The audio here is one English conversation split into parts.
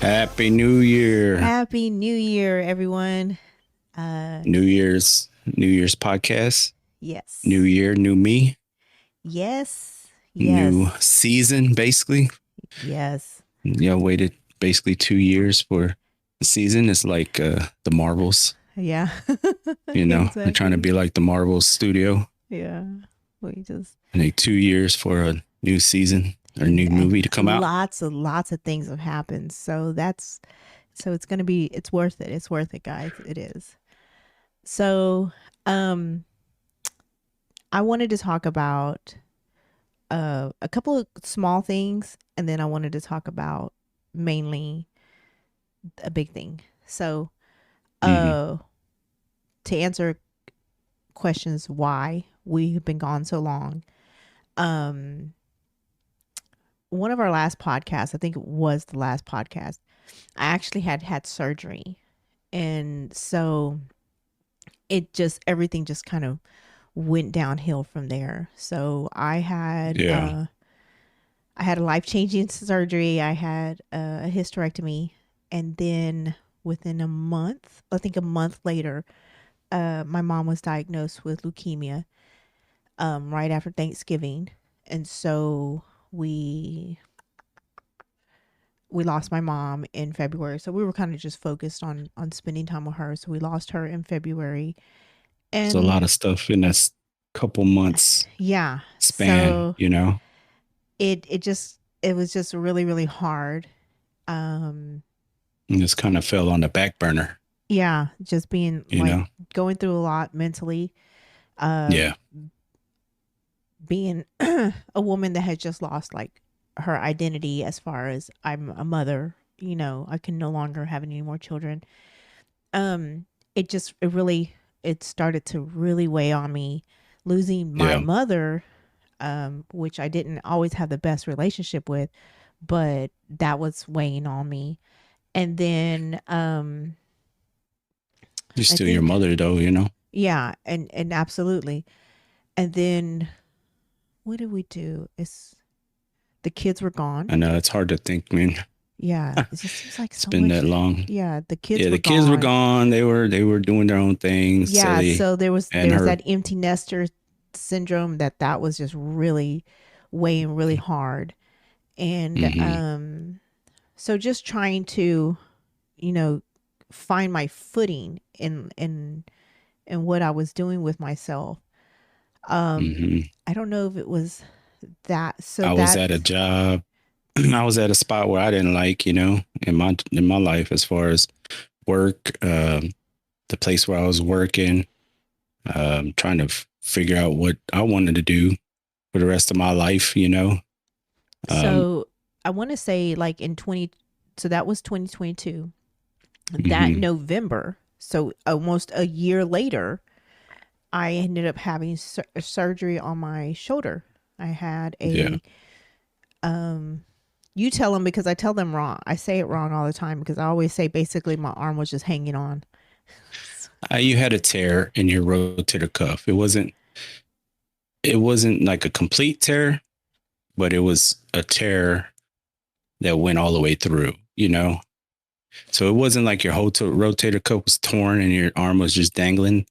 Happy New Year. Happy New Year, everyone. New Year's podcast. Yes. New year, new me. Yes. New season, basically. Yes. Yeah, waited basically 2 years for the season. It's like the Marvels. Yeah. Exactly. They're trying to be like the Marvel studio. Yeah. We just and 2 years for a new season or new movie to come out. Lots of things have happened. So it's going to be, it's worth it. It's worth it, guys. It is. So, I wanted to talk about a couple of small things, and then I wanted to talk about mainly a big thing. So, to answer questions why we've been gone so long, one of our last podcasts, I think it was the last podcast, I actually had surgery. And so everything just kind of went downhill from there. So I had a life-changing surgery. I had a hysterectomy. And then within a month, I think a month later, my mom was diagnosed with leukemia right after Thanksgiving. And so we lost my mom in February. So we were kind of just focused on spending time with her. So we lost her in February. And it's a lot of stuff in that couple months span, so it was just really, really hard. And just kind of fell on the back burner. Yeah. Just being going through a lot mentally. Being a woman that had just lost like her identity as far as I'm a mother, I can no longer have any more children. It started to really weigh on me, losing my mother, which I didn't always have the best relationship with, but that was weighing on me. And then, you're still your mother though, Yeah. And absolutely. And then what did we do? The kids were gone. I know it's hard to think, man. Yeah, it just seems like it's been that long. Yeah, the kids. Yeah, the kids were gone. They were doing their own things. Yeah, so there was that empty nester syndrome that was just really weighing really hard, and so just trying to, find my footing in what I was doing with myself. I don't know if it was that. So I was at a job. I was at a spot where I didn't like, in my life, as far as work, the place where I was working, trying to figure out what I wanted to do for the rest of my life, So I want to say like so that was 2022, that November. So almost a year later, I ended up having surgery on my shoulder. I had you tell them, because I tell them wrong. I say it wrong all the time because I always say basically my arm was just hanging on. You had a tear in your rotator cuff. It wasn't like a complete tear, but it was a tear that went all the way through, So it wasn't like your whole rotator cuff was torn and your arm was just dangling.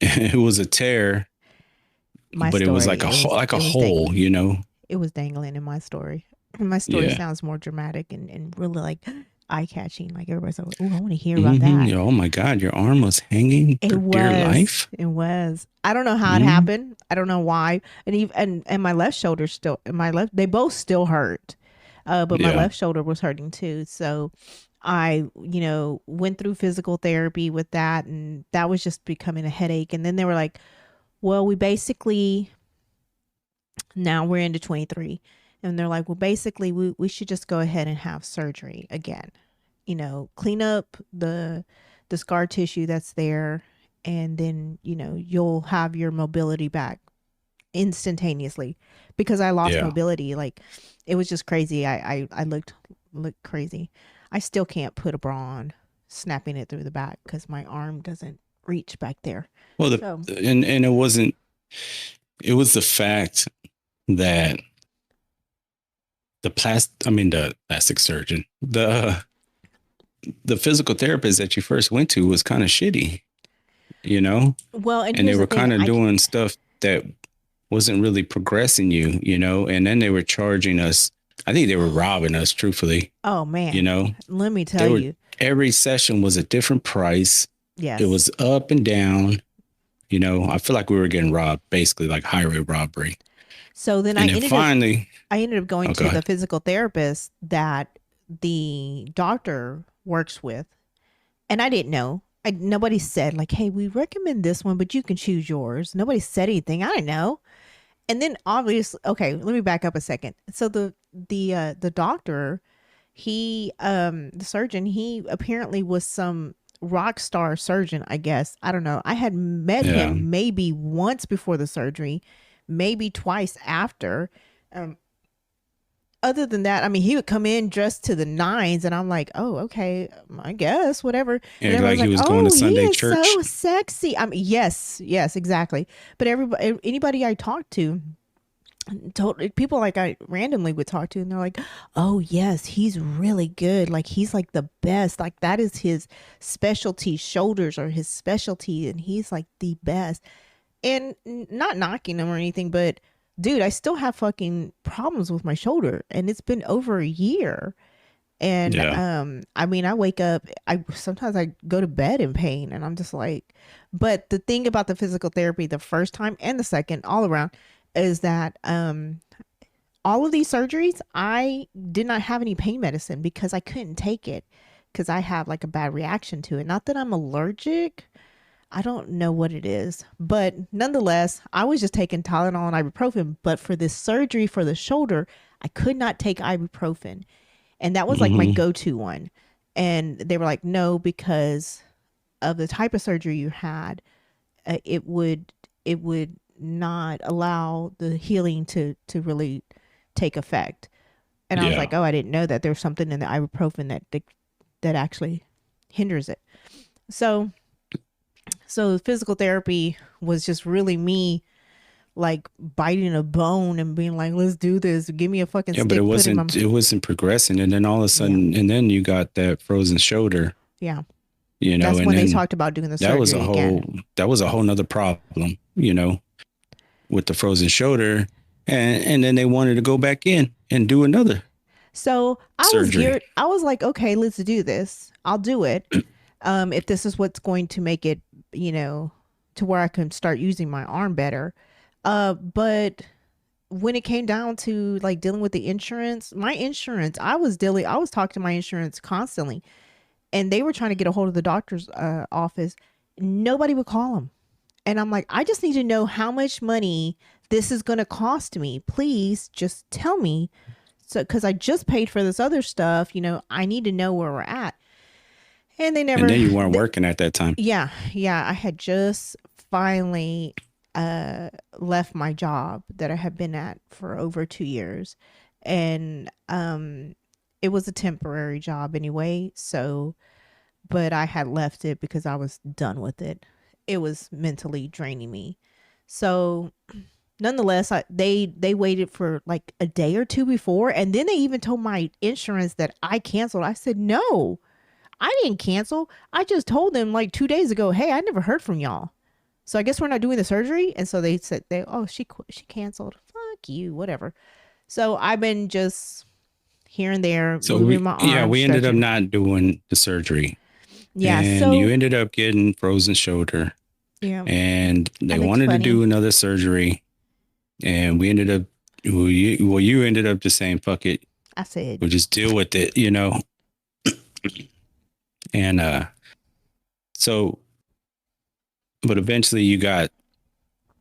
It was a tear, but it was like a hole, dangling. It was dangling in my story. My story sounds more dramatic and really like eye-catching. Like everybody's like, "Oh, I want to hear about that." Oh my God, your arm was hanging for dear life. It was. I don't know how it happened. I don't know why. And my left shoulder still, they both still hurt. But my Yeah. left shoulder was hurting too. So I, went through physical therapy with that, and that was just becoming a headache. And then they were like, well, we basically, now we're into 23. And they're like, well, basically, we should just go ahead and have surgery again. Clean up the scar tissue that's there, and then, you'll have your mobility back instantaneously, because I lost Yeah. mobility. Like, it was just crazy. I looked crazy. I still can't put a bra on, snapping it through the back because my arm doesn't reach back there. Well, So, and it wasn't. It was the fact that the plastic surgeon, the physical therapist that you first went to was kind of shitty, you know, well, and and they here's the were thing. kind of doing stuff that wasn't really progressing you, and then they were charging us. I think they were robbing us, truthfully. Oh You man, know, let me they tell were you. every session was a different price. It Yes. was up and down. I feel like we were getting robbed, basically like highway robbery. So then And then finally, I ended up going oh to the god, physical therapist that the doctor works with, and I didn't know. Nobody said like, "Hey, we recommend this one, but you can choose yours." Nobody said anything. I didn't know. And then obviously, okay, let me back up a second. So the doctor, the surgeon, he apparently was some rock star surgeon, I guess. I don't know. I had met yeah, him maybe once before the surgery, maybe twice after. Um, Other than that, I mean, he would come in dressed to the nines, and I'm like, oh, okay, I guess, whatever. And yeah, like everybody's he like, was going to oh, he Sunday is so church. sexy. I mean, yes, yes, exactly. But anybody I talked to, people like I randomly would talk to, and they're like, oh yes, he's really good, like he's like the best, like that is his specialty, shoulders are his specialty, and he's like the best. And not knocking him or anything, but dude, I still have fucking problems with my shoulder, and it's been over a year. And Yeah, I mean, I wake up, I sometimes I go to bed in pain, and I'm just like, but the thing about the physical therapy the first time and the second all around is that all of these surgeries, I did not have any pain medicine because I couldn't take it, because I have like a bad reaction to it. Not that I'm allergic, I don't know what it is, but nonetheless, I was just taking Tylenol and ibuprofen. But for this surgery for the shoulder, I could not take ibuprofen, and that was like my hmm, go-to one. And they were like, no, because of the type of surgery you had, it would not allow the healing to really take effect. And I was yeah. like, oh, I didn't know that there's something in the ibuprofen that actually hinders it. So physical therapy was just really me like biting a bone and being like, let's do this. Give me a fucking Yeah, but stick, put in my it wasn't progressing. And then all of a yeah. sudden, and then you got that frozen shoulder, Yeah. That's and when they then talked about doing the that was surgery again. that was a whole nother problem, with the frozen shoulder. And then they wanted to go back in and do another So I was surgery. geared. I was like, okay, let's do this. I'll do it. If this is what's going to make it, you know, to where I can start using my arm better. But when it came down to like dealing with the insurance, I was talking to my insurance constantly, and they were trying to get a hold of the doctor's office. Nobody would call them. And I'm like, I just need to know how much money this is going to cost me. Please just tell me. So, because I just paid for this other stuff, I need to know where we're at. And they And never, then you weren't working at that time. yeah, yeah. I had just finally left my job that I had been at for over 2 years. And it was a temporary job anyway. So, but I had left it because I was done with it. It was mentally draining me. So, nonetheless, they waited for like a day or two before, and then they even told my insurance that I canceled. I said, no, I didn't cancel. I just told them like 2 days ago, hey, I never heard from y'all. So I guess we're not doing the surgery. And so they said, oh, she canceled. Fuck you, whatever. So I've been just here and there So moving my arm, we ended up stretching. not doing the surgery, Yeah. and you So, ended up getting frozen shoulder, yeah, and I they looked wanted to do funny. another surgery, and we ended up, you ended up just saying, fuck it. I said, We'll just deal with it, you know. And so, but eventually you got,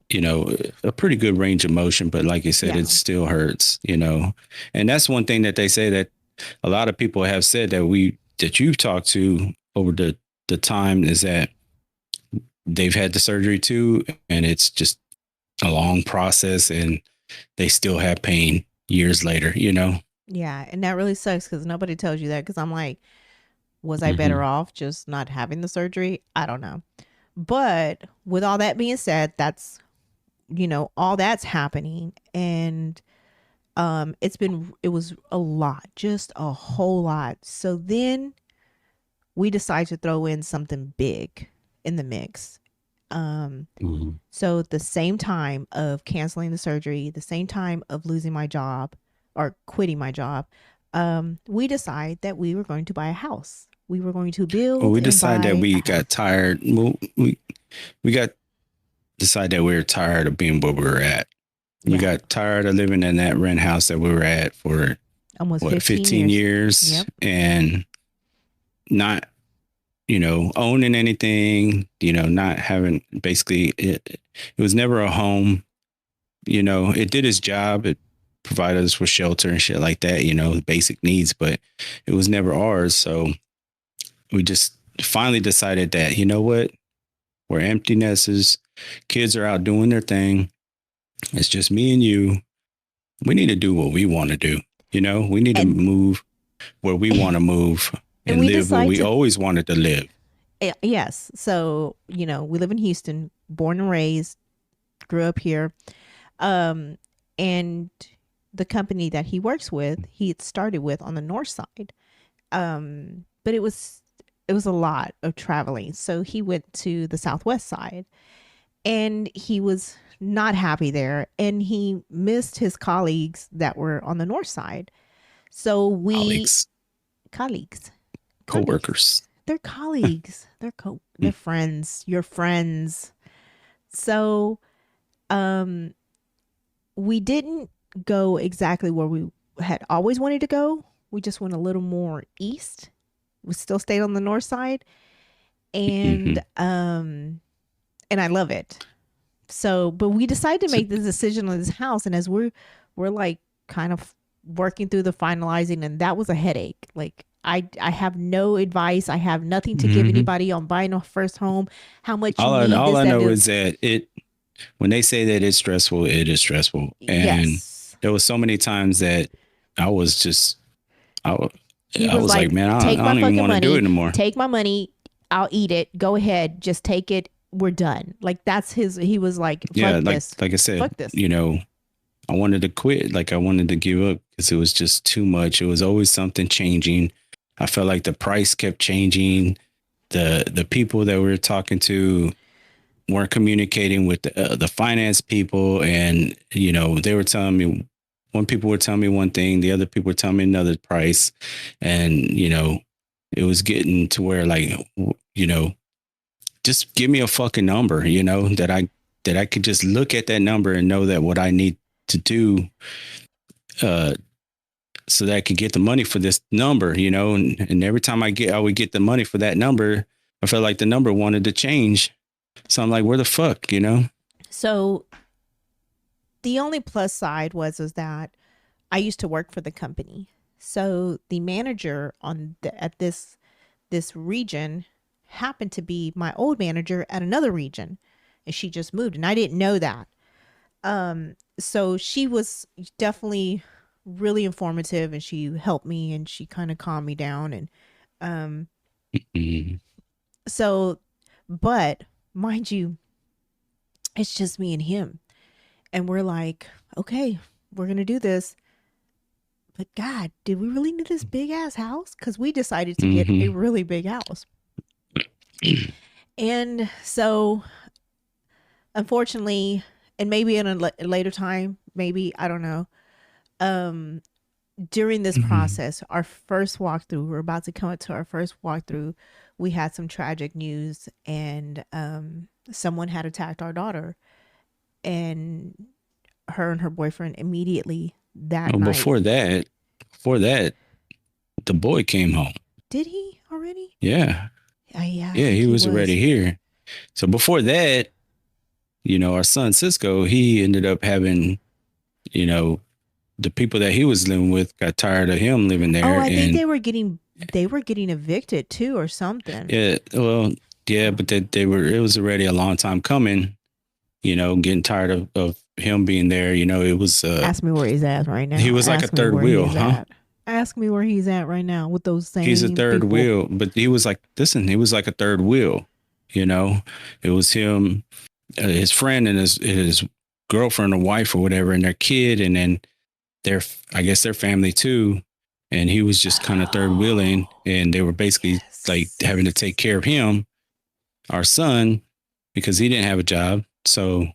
you know, a pretty good range of motion, but like you said, yeah, it still hurts, you know. And that's one thing that they say that a lot of people have said that you've talked to over the time is that they've had the surgery too, and it's just a long process, and they still have pain years later, you know. yeah. And that really sucks because nobody tells you that. Because I'm like, was I better Mm-hmm. off just not having the surgery? I don't know. But with all that being said, that's, all that's happening. And it was a lot, just a whole lot. So then we decided to throw in something big in the mix. Um, Mm-hmm. so the same time of canceling the surgery, the same time of losing my job or quitting my job, we decided that we were going to buy a house. We were going to Well, build we and decided that buy a we got house. tired. We got decided that we were tired of being where we were at. We Yeah, got tired of living in that rent house that we were at for almost what 15 15 years. years, Yep. and not, you know, owning anything, you know, not having basically it was never a home, you know. It did its job. It provided us with shelter and shit like that, you know, basic needs, but it was never ours. So we just finally decided that, you know what, we're empty nesters. Kids are out doing their thing. It's just me and you. We need to do what we want to do. You know, we need to And move where we want to move and and we live where decided we to always wanted to live. yes. So, we live in Houston, born and raised, grew up here. Um and the company that he works with, he had started with on the north side. But it was a lot of traveling. So he went to the southwest side and he was not happy there and he missed his colleagues that were on the north side. So we Colleagues, colleagues, colleagues, co-workers. they're colleagues, they're friends, your friends. So um we didn't go exactly where we had always wanted to go. We just went a little more east. We still stayed on the north side, and Mm-hmm. and I love it. So, but we decided to So, make the decision on this house, and as we're like kind of working through the finalizing, and that was a headache. Like I have no advice. I have nothing to give mm-hmm. anybody on buying a first home. How much you need All this, I that, know and is that when they say that it's stressful, it is stressful. And yes. there was so many times that I was just, I, wa- He I was was like, like, man, take I my don't even fucking want to do it money, anymore. take my money, I'll eat it. Go ahead, just take it. We're done. Like that's his. He was like, fuck Yeah, this, like I said, fuck this. you know, I wanted to quit. Like I wanted to give up because it was just too much. It was always something changing. I felt like the price kept changing. The people that we were talking to weren't communicating with the finance people, and you know they were telling me one people were telling me one thing, the other people were telling me another price, and you know it was getting to where like you know just give me a fucking number, you know, that I could just look at that number and know that what I need to do uh so that I could get the money for this number, you know, and every time I would get the money for that number, I felt like the number wanted to change. So I'm like, where the fuck, you know? So the only plus side was that I used to work for the company. So the manager at this region happened to be my old manager at another region, and she just moved, and I didn't know that. So she was definitely really informative, and she helped me, and she kind of calmed me down, and um, Mm-hmm. so, but mind you, it's just me and him, and we're like, okay, we're gonna do this. But God, did we really need this big ass house? Because we decided to get a Mm-hmm. really big house. And so, unfortunately, and maybe in a later time, maybe, I don't know. Um, During this Mm-hmm. process, our first walkthrough, we're about to come up to our first walkthrough, we had some tragic news, and someone had attacked our daughter, and her boyfriend immediately that Well, night. before that, Before that, the boy came home. Did he already? Yeah. Yeah, I Yeah, think he he was was. already here. So before that, our son Cisco, he ended up having, you know, the people that he was living with got tired of him living Oh, there. I think And they were getting evicted too or something. yeah, well, yeah, but it was already a long time coming, getting tired of him being there. It was, Ask me where he's at right he now. was like a Ask me third where wheel, he's huh? at. Ask me where he's at right now with those He's a same third people. wheel, but he was like, listen, he was like a third wheel, you know, it was him, his friend and his girlfriend or wife or whatever, and their kid. And then I guess their family too. And he was just kind of third wheeling, Oh, and they were basically like yes. having to take care of him, our son, because he didn't have a job. So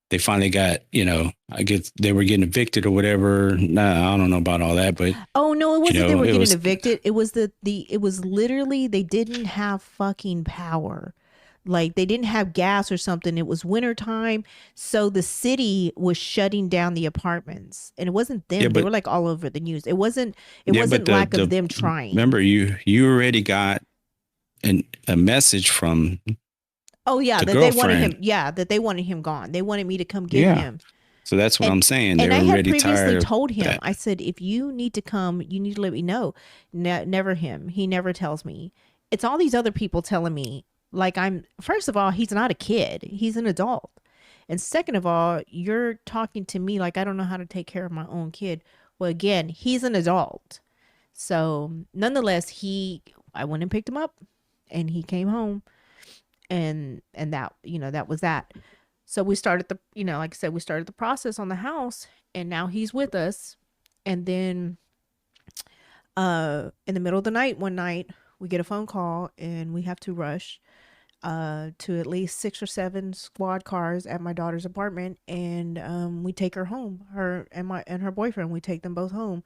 they finally got, I guess they were getting evicted or whatever. Nah, I don't know about all that, but Oh no, it wasn't they were it getting was, evicted. It was it was literally they didn't have fucking power. Like they didn't have gas or something. It was wintertime. So the city was shutting down the apartments. And it wasn't yeah, them. They but were like all over the news. It yeah, but wasn't lack of the them trying. remember you already got a message from Oh yeah, the that they wanted him. girlfriend. Yeah, that they wanted him gone. They wanted me to come get Yeah. him. So that's what And I'm saying. They and I were had already previously tired of told him. that. I said, if you need to come, you need to let me know. Never him. He never tells me. It's all these other people telling me. Like I'm. First of all, he's not a kid. He's an adult. And second of all, you're talking to me like I don't know how to take care of my own kid. Well, again, he's an adult. So nonetheless, I went and picked him up, and he came home, and that that was that. So we started like I said, we started the process on the house, and now he's with us. And then in the middle of the night, one night, we get a phone call and we have to rush to at least 6 or 7 squad cars at my daughter's apartment, and we take her home. Her and her boyfriend, we take them both home.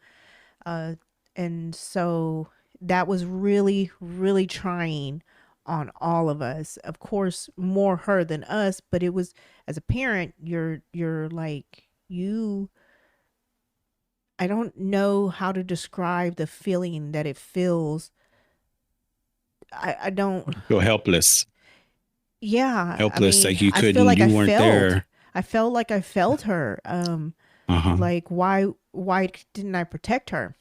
Uh, and so that was really, really trying on all of us. Of course, more her than us, but it was as a parent, you're like you. I don't know how to describe the feeling that it feels. I don't. Feel helpless. Yeah, I Helpless, mean, like you I feel couldn't, like you weren't there. I felt like I felt her. Uh-huh. Like why didn't I protect her?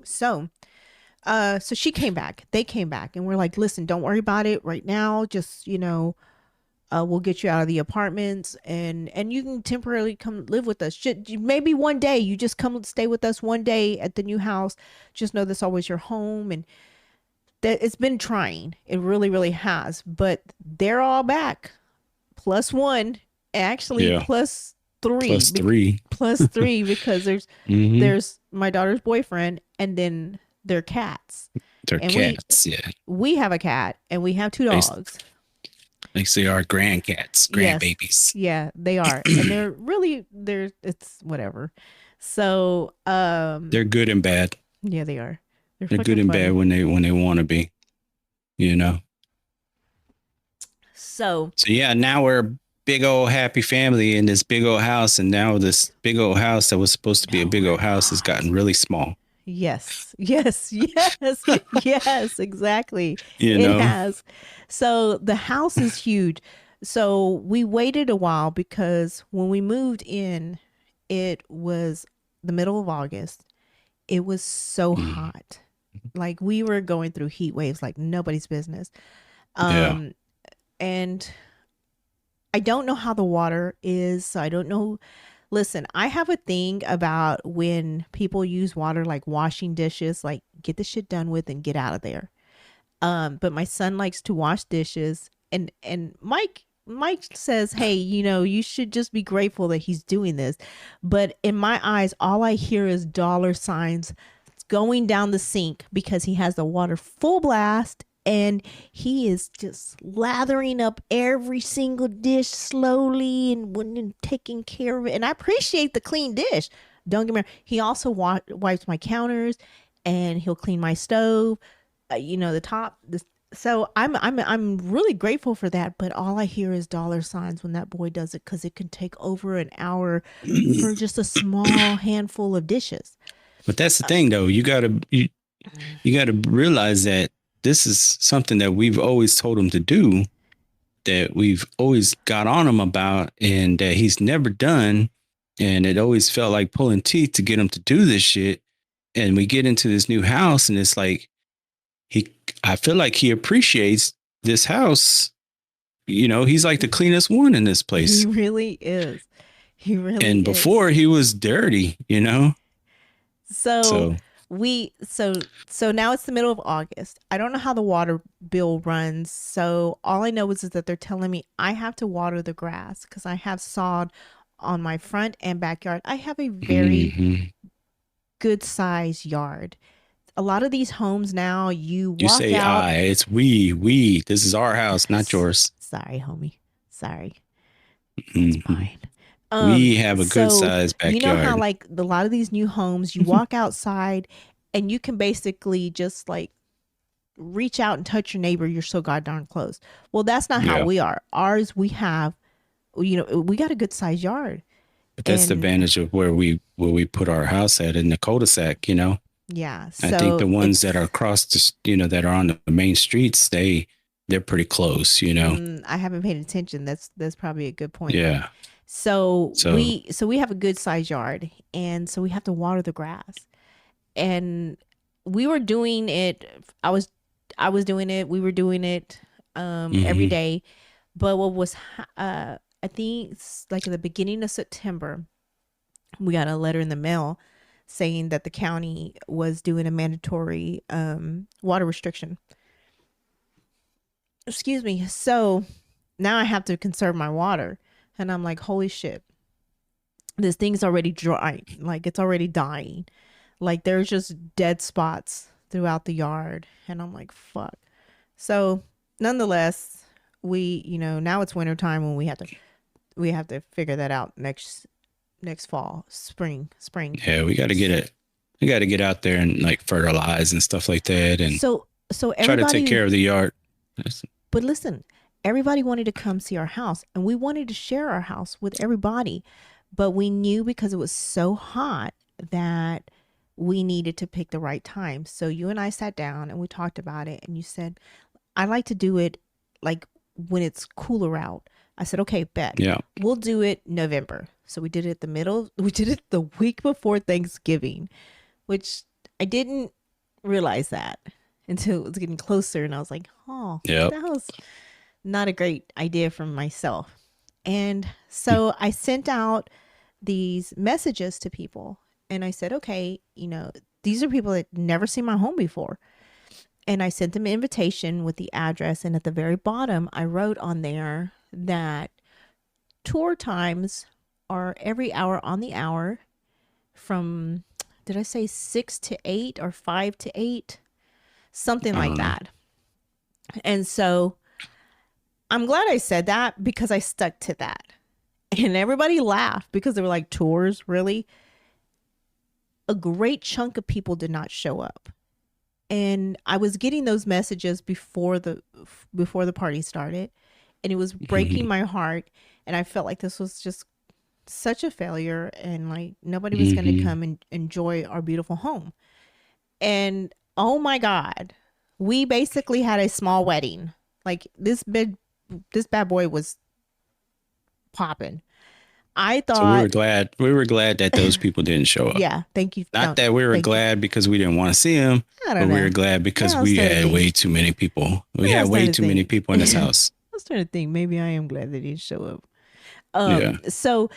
So so she came back. They came back, and we're like, listen, don't worry about it right now. Just we'll get you out of the apartments, and you can temporarily come live with us. Maybe one day you just come stay with us one day at the new house. Just know that's always your home, and that it's been trying. It really, really has. But they're all back, plus one, actually Yeah. plus three, Plus three. plus three because Mm-hmm. there's my daughter's boyfriend, and then their cats. They're And cats. Yeah. we have a cat, and we have two They, dogs. they are grandcats, Yes. grandbabies. Yeah, they are. And it's whatever. So, They're good and bad. yeah, they are. They're They're good fucking and bad funny. when they want to be, you know. So, So yeah, now we're a big old happy family in this big old house, and now this big old house that was supposed to be a no, big we're old house has not. gotten really small. Yes. Yes. Yes. Yes, exactly. You It know. has. So, the house is huge. So, we waited a while because when we moved in, it was the middle of August. It was so Mm. hot. Like we were going through heat waves like nobody's business. Yeah. Um and I don't know how the water is. So I don't know. Listen, I have a thing about when people use water like washing dishes, like get the shit done with and get out of there. But my son likes to wash dishes, and Mike says, "Hey, you should just be grateful that he's doing this." But in my eyes, all I hear is dollar signs going down the sink because he has the water full blast, and he is just lathering up every single dish slowly and taking care of it. And I appreciate the clean dish. Don't get me wrong. He also wipes my counters, and he'll clean my stove. The top. So I'm really grateful for that. But all I hear is dollar signs when that boy does it because it can take over an hour for just a small handful of dishes. But that's the thing, though. You got to realize that this is something that we've always told him to do, that we've always got on him about, and that he's never done. And it always felt like pulling teeth to get him to do this shit. And we get into this new house, and it's like I feel like he appreciates this house. He's like the cleanest one in this place. He really is. He really and is. before he was dirty, So now it's the middle of August. I don't know how the water bill runs. So all I know is that they're telling me I have to water the grass because I have sod on my front and backyard. I have a very good size yard. A lot of these homes now, you say out. It's we. This is our house, not yours. Sorry, homie. Sorry. It's fine. We have a good size backyard. You know how like a lot of these new homes, you walk outside and you can basically just like reach out and touch your neighbor. You're so goddamn close. Well, that's not how we are. Ours, we have, we got a good size yard. But that's the advantage of where we put our house at in the cul-de-sac, Yeah. So I think the ones that are across the, that are on the main streets, they're pretty close, I haven't paid attention. That's probably a good point. Yeah. So we have a good size yard, and so we have to water the grass. And we were doing it. I was doing it. We were doing it every day. But what was I think it's like at the beginning of September, we got a letter in the mail saying that the county was doing a mandatory water restriction. Excuse me. So now I have to conserve my water. And I'm like, holy shit, this thing's already dry. Like, it's already dying. Like, there's just dead spots throughout the yard. And I'm like, fuck. So nonetheless, we, now it's winter time when we have to figure that out next fall, spring. Yeah, we got to get it. We got to get out there and like fertilize and stuff like that. And so try to take care of the yard. But listen, everybody wanted to come see our house, and we wanted to share our house with everybody. But we knew because it was so hot that we needed to pick the right time. So you and I sat down and we talked about it, and you said, I like to do it like when it's cooler out. I said, okay, bet. Yeah. We'll do it November. So we did it we did it the week before Thanksgiving, which I didn't realize that until it was getting closer. And I was like, oh, that was not a great idea from myself. And so I sent out these messages to people, and I said, okay, these are people that never seen my home before. And I sent them an invitation with the address. And at the very bottom, I wrote on there that tour times are every hour on the hour from, did I say 6 to 8 or 5 to 8? Something like that. And so I'm glad I said that because I stuck to that. And everybody laughed because they were like, tours, really? A great chunk of people did not show up. And I was getting those messages before the party started, and it was breaking my heart. And I felt like this was just such a failure, and like nobody was going to come and enjoy our beautiful home. And oh my God, we basically had a small wedding. Like this bad boy was popping. I thought, so we were glad that those people didn't show up. Yeah, thank you. Not that we were glad because we didn't want to see them, but we were glad because we had way too many people. We had way too many people in this house. I was trying to think, maybe I am glad they didn't show up. So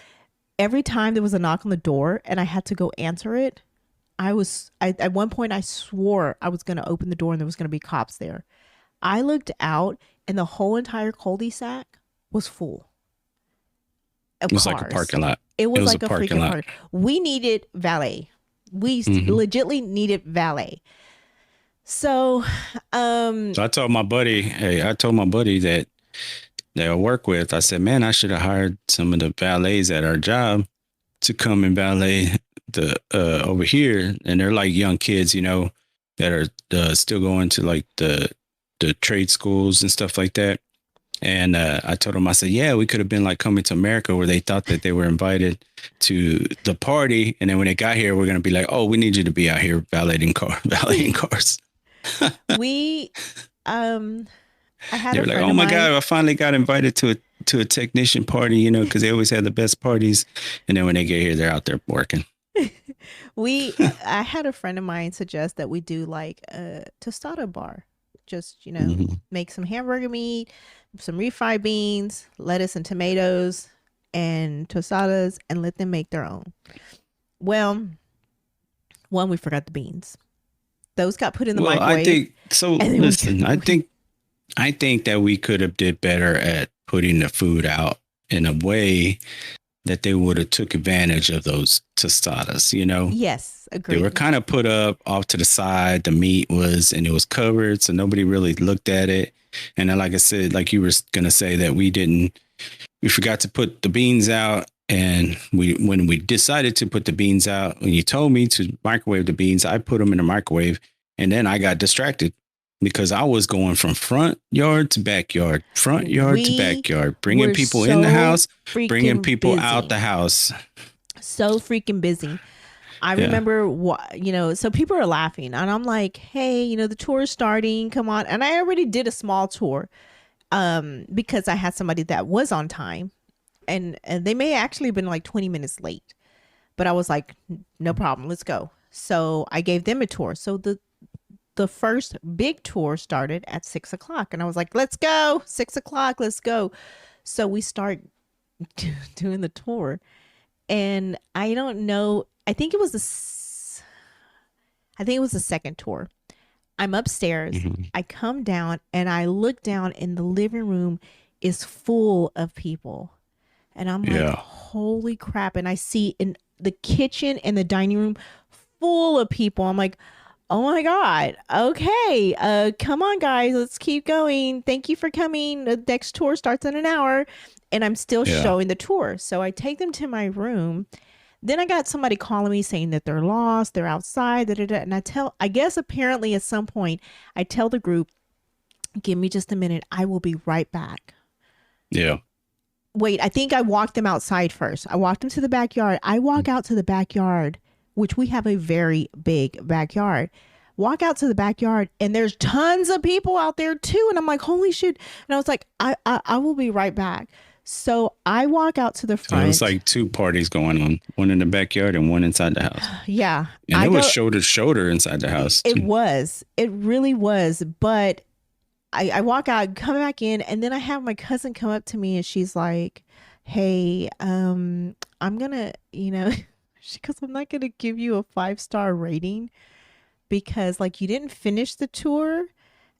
every time there was a knock on the door and I had to go answer it, at one point I swore I was going to open the door and there was going to be cops there. I looked out and the whole entire cul-de-sac was full. It was like a parking lot. It was like a parking lot. We needed valet. We legitimately needed valet. So I told my buddy that I work with, I said, man, I should have hired some of the valets at our job to come and valet the over here. And they're like young kids, that are still going to like the trade schools and stuff like that. And I told them, I said, yeah, we could have been like Coming to America where they thought that they were invited to the party. And then when they got here, we're going to be like, oh, we need you to be out here valeting cars. We, I had They a were like, friend oh of my mine. God, I finally got invited to a technician party, you know, because they always had the best parties. And then when they get here, they're out there working. I had a friend of mine suggest that we do like a tostada bar. Just, Hmm. make some hamburger meat, some refried beans, lettuce and tomatoes, and tostadas, and let them make their own. Well, one, we forgot the beans. Those got put in the Well, I microwave, think so. and then Listen, I think that we could have did better at putting the food out in a way that they would have took advantage of those tostadas, you know. yes, They were agreed. kind of put up off to the side. The meat was, and it was covered, so nobody really looked at it. And then, like I said, like you were gonna say that we forgot to put the beans out. And when we decided to put the beans out, when you told me to microwave the beans, I put them in the microwave, and then I got distracted because I was going from front yard to We backyard, bringing were people in the house, bringing freaking people out busy. the house. So freaking busy. I Yeah, remember what, so people are laughing and I'm like, hey, the tour is starting. Come on. And I already did a small tour because I had somebody that was on time and they may actually have been like 20 minutes late. But I was like, no problem, let's go. So I gave them a tour. So the first big tour started at 6 o'clock. And I was like, let's go. 6 o'clock, let's go. So we start doing the tour. And I don't know. I think it was the second tour. I'm upstairs. hmm, I come down and I look down and the living room is full of people. And I'm like, yeah, holy crap. And I see in the kitchen and the dining room full of people. I'm like, oh my God. Okay. Come on, guys. Let's keep going. Thank you for coming. The next tour starts in an hour. And I'm still yeah. showing the tour. So I take them to my room. Then I got somebody calling me saying that they're lost, they're outside, da, da, da. And I guess apparently at some point, I tell the group, give me just a minute. I will be right back. Yeah. Wait, I think I walked them outside first. I walked them to the backyard. I walk out to the backyard, which we have a very big backyard. Walk out to the backyard and there's tons of people out there too. And I'm like, holy shit. And I was like, I will be right back. So I walk out to the So it was front. like two parties going on, one in the backyard and one inside the house. Yeah. And I it was go, shoulder to shoulder inside the house it too. was. It really was. But I walk out, come back in, and then I have my cousin come up to me and she's like, hey, I'm gonna, she goes, I'm not gonna give you a 5-star rating because like you didn't finish the tour.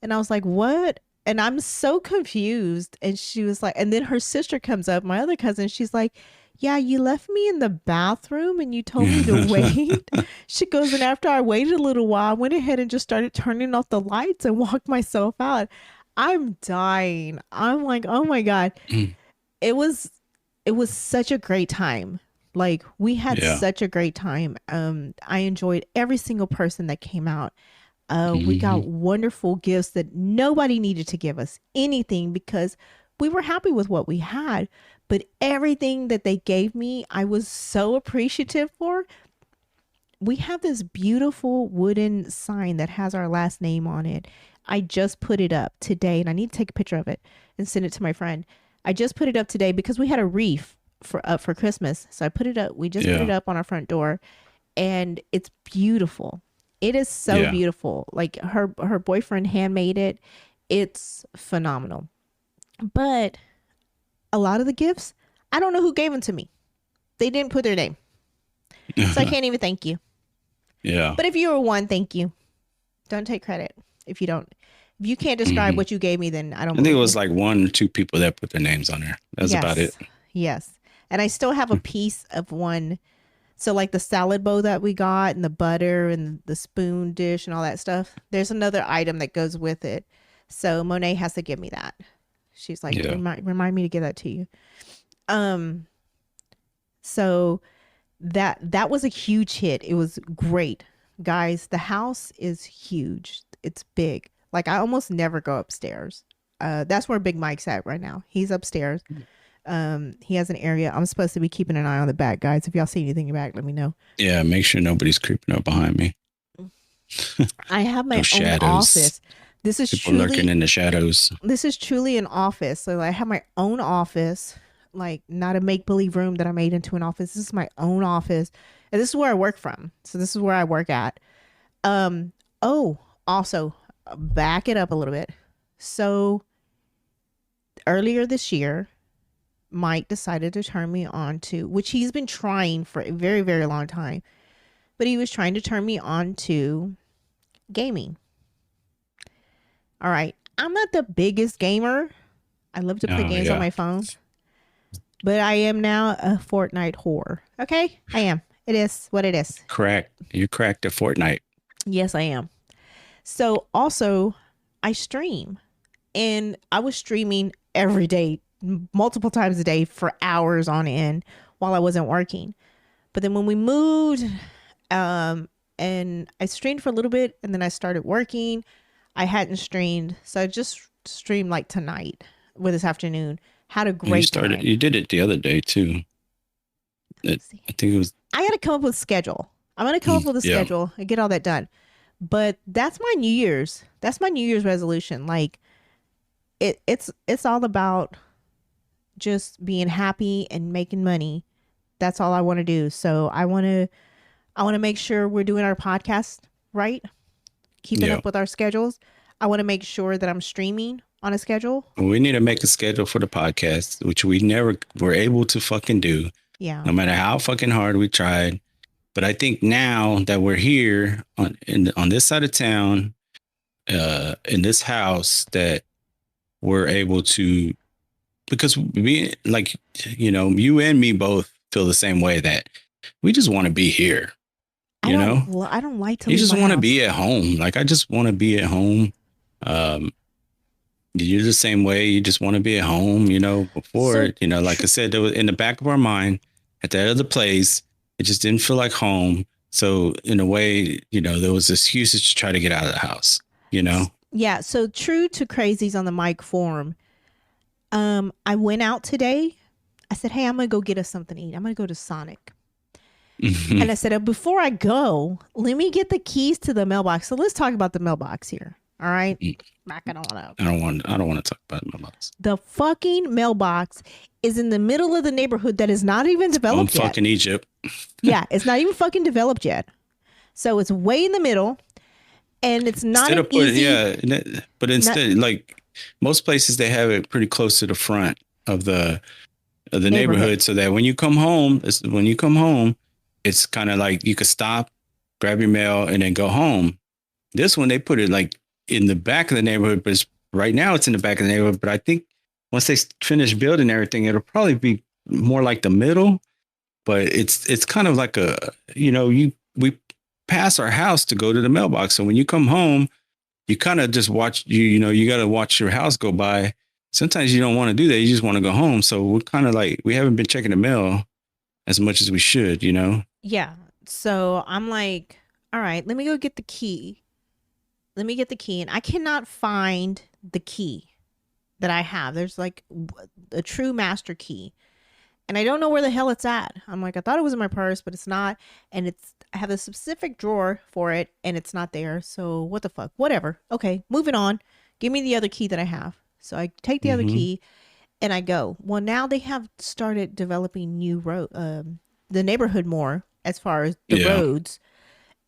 And I was like, what? And I'm so confused. And she was like, and then her sister comes up, my other cousin, she's like, yeah, you left me in the bathroom and you told me to wait. She goes, and after I waited a little while, I went ahead and just started turning off the lights and walked myself out. I'm dying. I'm like, oh my God. It was it was such a great time. Like we had Yeah. such a great time. I enjoyed every single person that came out. We got Hmm. wonderful gifts that nobody needed to give us anything because we were happy with what we had. But everything that they gave me, I was so appreciative for. We have this beautiful wooden sign that has our last name on it. I just put it up today and I need to take a picture of it and send it to my friend. I just put it up today because we had a wreath for Christmas. So I put it up. We just put it Yeah. up on our front door and it's beautiful. It is so Yeah. beautiful. Like her boyfriend handmade it. It's phenomenal. But a lot of the gifts, I don't know who gave them to me. They didn't put their name. So I can't even thank you. Yeah. But if you were one, thank you. Don't take credit if you don't. If you can't describe Hmm. what you gave me, then I don't I think it believe you. was like one or two people that put their names on there. That's about it. Yes. Yes. And I still have a piece of one. So like the salad bowl that we got and the butter and the spoon dish and all that stuff. There's another item that goes with it. So Monet has to give me that. She's like, Yeah. remind me to give that to you. Um, so that was a huge hit. It was great. Guys, the house is huge. It's big. Like I almost never go upstairs. That's where Big Mike's at right now. He's upstairs. He has an area. I'm supposed to be keeping an eye on the back, guys. If y'all see anything in the back, let me know. Yeah, make sure nobody's creeping up behind me. I have my No own shadows. office. This is People lurking truly in the shadows. this is truly an office. So I have my own office, like not a make believe room that I made into an office. This is my own office, and this is where I work from. So this is where I work at. Oh, also back it up a little bit. So earlier this year, Mike decided to turn me on to, which he's been trying for a very, very long time, but he was trying to turn me on to gaming. All right. I'm not the biggest gamer. I love to play games on my phone, but I am now a Fortnite whore. Okay. I am. It is what it is. Correct. You cracked at Fortnite. Yes, I am. So also, I stream, and I was streaming every day, multiple times a day for hours on end while I wasn't working. But then when we moved, and I streamed for a little bit, and then I started working, I hadn't streamed. So I just streamed like tonight or this afternoon. Had a great time. You did it the other day too. I think it was. I got to come up with a schedule. I'm going to come up with a schedule and get all that done. But that's my New Year's. That's my New Year's resolution. Like it's all about just being happy and making money. That's all I want to do. So I want to make sure we're doing our podcast right, keeping up with our schedules. I want to make sure that I'm streaming on a schedule. We need to make a schedule for the podcast, which we never were able to fucking do. Yeah. No matter how fucking hard we tried. But I think now that we're here on this side of town, in this house, that we're able to, because we, like, you and me both feel the same way, that we just want to be here. I don't like to. You just want to be at home. Like, I just want to be at home. You're the same way. You just want to be at home. Before, like I said, there was in the back of our mind at that other place. It just didn't feel like home. So in a way, there was excuses to try to get out of the house, Yeah. So true to Crazies on the Mic forum. I went out today. I said, hey, I'm going to go get us something to eat. I'm going to go to Sonic. And I said, before I go, let me get the keys to the mailbox. So let's talk about the mailbox here. All right. Back it on up. I don't want to talk about the mailbox. The fucking mailbox is in the middle of the neighborhood that is not even developed yet. Fucking Egypt. Yeah, it's not even fucking developed yet. So it's way in the middle, and it's not but instead, like most places, they have it pretty close to the front of the neighborhood, so that when you come home, it's kind of like you could stop, grab your mail, and then go home. This one, they put it like in the back of the neighborhood, but right now it's in the back of the neighborhood. But I think once they finish building everything, it'll probably be more like the middle. But it's kind of like we pass our house to go to the mailbox. So when you come home, you kind of just watch, you got to watch your house go by. Sometimes you don't want to do that. You just want to go home. So we're kind of like, we haven't been checking the mail as much as we should, Yeah. So I'm like, all right, let me go get the key. Let me get the key. And I cannot find the key that I have. There's like a true master key. And I don't know where the hell it's at. I'm like, I thought it was in my purse, but it's not. And I have a specific drawer for it, and it's not there. So what the fuck? Whatever. Okay, moving on. Give me the other key that I have. So I take the other key, and I go. Well, now they have started developing new the neighborhood more as far as the roads,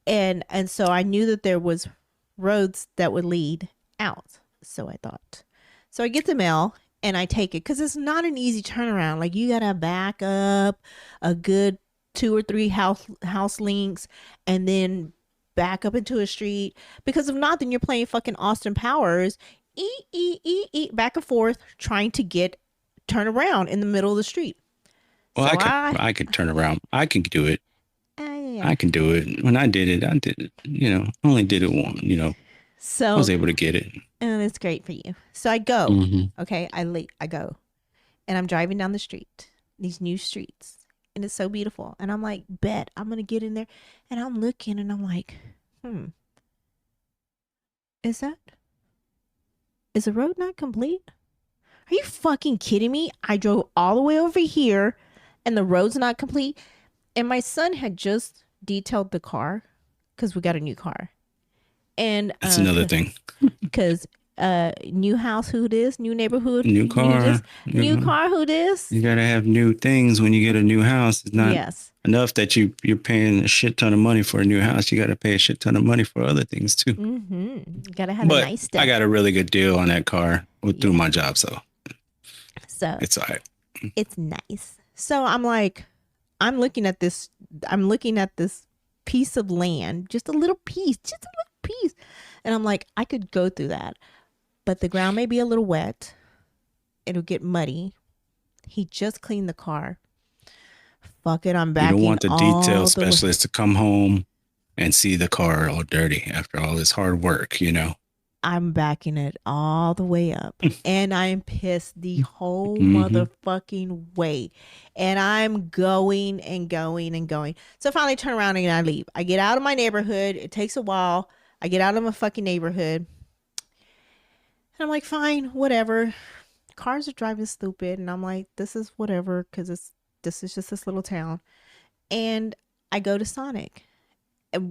and so I knew that there was roads that would lead out. So I thought. So I get the mail. And I take it because it's not an easy turnaround. Like, you got to back up a good 2 or 3 house links and then back up into a street. Because if not, then you're playing fucking Austin Powers, back and forth, trying to turn around in the middle of the street. Well, so I could turn around. I can do it. I can do it. When I did it, I only did it once, So I was able to get it. And it's great for you. So I go. Okay. I go. And I'm driving down the street, these new streets. And it's so beautiful. And I'm like, bet I'm going to get in there. And I'm looking and I'm like, is that Is the road not complete? Are you fucking kidding me? I drove all the way over here and the road's not complete. And my son had just detailed the car because we got a new car. And That's another thing. Because new house, who this? New neighborhood, New car. new car, who this? You gotta have new things when you get a new house. It's not Yes. enough that you're paying a shit ton of money for a new house. You gotta pay a shit ton of money for other things too. You gotta have But a nice stuff. I got a really good deal on that car through my job, so it's all right. It's nice. So I'm like, I'm looking at this piece of land, just a little piece, and I'm like, I could go through that, but the ground may be a little wet. It'll get muddy. He just cleaned the car. Fuck it, I'm back. You don't want the detail specialist to come home and see the car all dirty after all this hard work, you know. I'm backing it all the way up, and I'm pissed the whole motherfucking way, and I'm going and going and going. So I finally turn around and I leave. I get out of my neighborhood. It takes a while. I get out of my fucking neighborhood, and I'm like, fine, whatever. Cars are driving stupid, and I'm like, this is whatever, because this is just this little town. And I go to Sonic.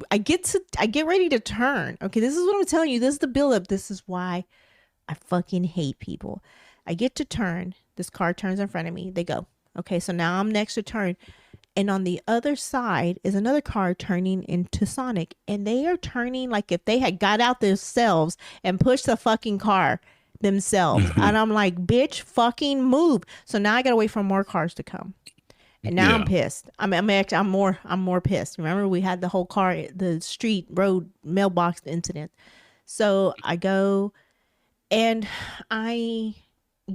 I get ready to turn. Okay, this is what I'm telling you. This is the buildup. This is why I fucking hate people. I get to turn. This car turns in front of me. They go. Okay, so now I'm next to turn. And on the other side is another car turning into Sonic. And they are turning like if they had got out themselves and pushed the fucking car themselves. And I'm like, bitch, fucking move. So now I gotta wait for more cars to come. And now I'm pissed. I'm more pissed. Remember, we had the whole the street road mailbox incident. So I go and I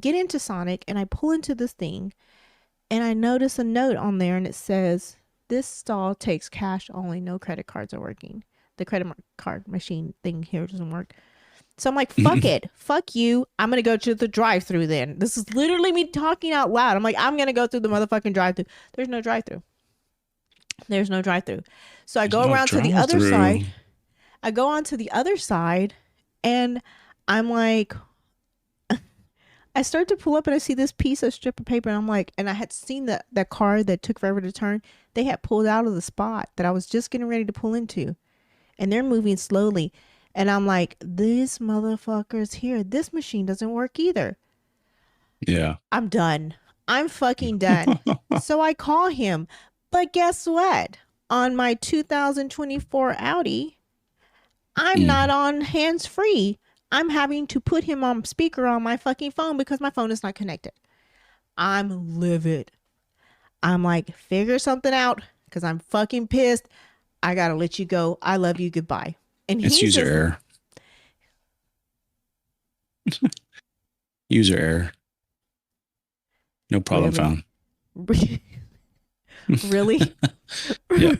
get into Sonic and I pull into this thing and I notice a note on there and it says, this stall takes cash only. No credit cards are working. The credit card machine thing here doesn't work. So I'm like, fuck it. Fuck you. I'm going to go to the drive-thru then. This is literally me talking out loud. I'm like, I'm going to go through the motherfucking drive-thru. There's no drive-thru. There's no drive-thru. So I go around to the other side. I go on to the other side and I'm like, I start to pull up and I see this piece of strip of paper and I'm like, and I had seen that car that took forever to turn. They had pulled out of the spot that I was just getting ready to pull into. And they're moving slowly. And I'm like, this motherfucker's here. This machine doesn't work either. Yeah. I'm done. I'm fucking done. So I call him. But guess what? On my 2024 Audi, I'm not on hands-free. I'm having to put him on speaker on my fucking phone because my phone is not connected. I'm livid. I'm like, figure something out because I'm fucking pissed. I got to let you go. I love you. Goodbye. And it's user error. User error. No problem found. Really?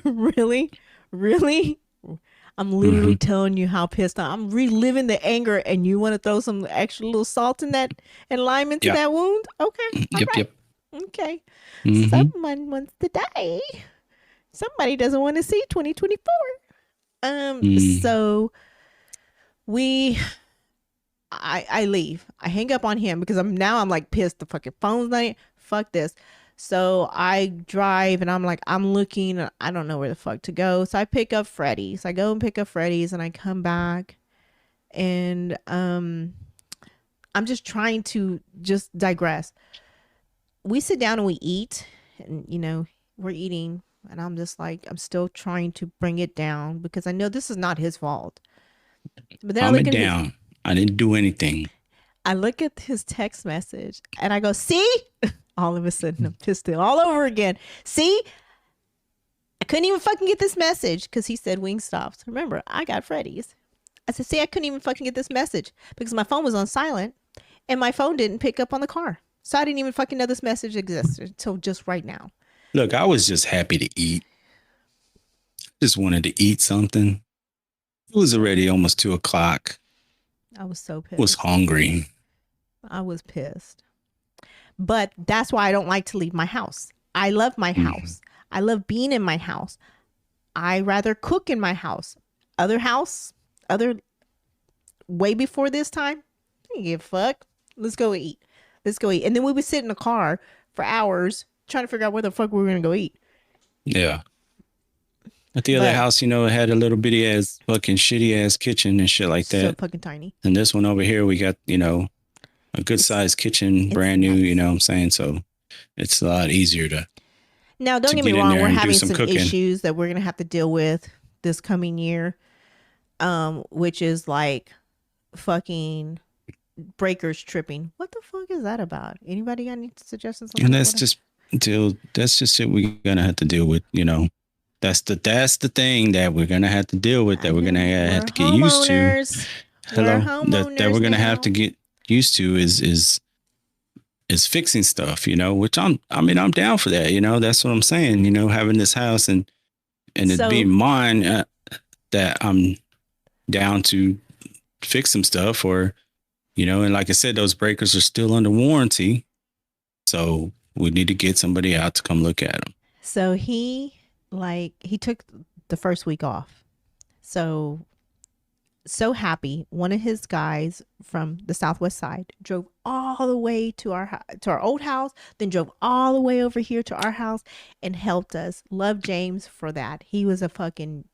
Really? I'm literally telling you how pissed I'm reliving the anger, and you want to throw some extra little salt in that and lime into that wound? Okay. Yep. Okay. Someone wants to die. Somebody doesn't want to see 2024. So I leave. I hang up on him because I'm like pissed. The fucking phone's not. Fuck this. So I drive and I'm like, I'm looking. I don't know where the fuck to go. So I pick up Freddy's. I go and pick up Freddy's and I come back and I'm just trying to just digress. We sit down and we eat and, you know, we're eating. And I'm just like, I'm still trying to bring it down because I know this is not his fault. But then calm it down. I didn't do anything. I look at his text message and I go, see? All of a sudden, I'm pissed all over again. See? I couldn't even fucking get this message because he said Wingstops. Remember, I got Freddy's. I said, see, I couldn't even fucking get this message because my phone was on silent and my phone didn't pick up on the car. So I didn't even fucking know this message existed until just right now. Look, I was just happy to eat. Just wanted to eat something. It was already almost 2:00. I was so pissed. Was hungry. I was pissed. But that's why I don't like to leave my house. I love my house. I love being in my house. I rather cook in my house. Other way before this time, You give a fuck. Let's go eat. Let's go eat. And then we would sit in the car for hours trying to figure out where the fuck we were gonna go eat. Yeah. At the other But house, you know, it had a little bitty ass fucking shitty ass kitchen and shit like so that. fucking tiny. And this one over here, we got, you know, a good sized kitchen, brand new, nice. you know what I'm saying? So it's a lot easier to. Now, don't to get me get in wrong, there we're and do having some some cooking. issues that we're gonna have to deal with this coming year. Which is like fucking breakers tripping. What the fuck is that about? Anybody got any suggestions? And that's just shit we're gonna have to deal with, you know. That's the thing that we're gonna have to deal with, that we're gonna have to get used to. Hello, that we're gonna have to get used to is fixing stuff, you know. Which I'm down for that, you know. That's what I'm saying, you know, having this house and it being mine, that I'm down to fix some stuff, or, you know, and like I said, those breakers are still under warranty, so we need to get somebody out to come look at them. So he took the first week off. So happy. One of his guys from the Southwest side drove all the way to our old house, then drove all the way over here to our house and helped us. Love James for that. He was a fucking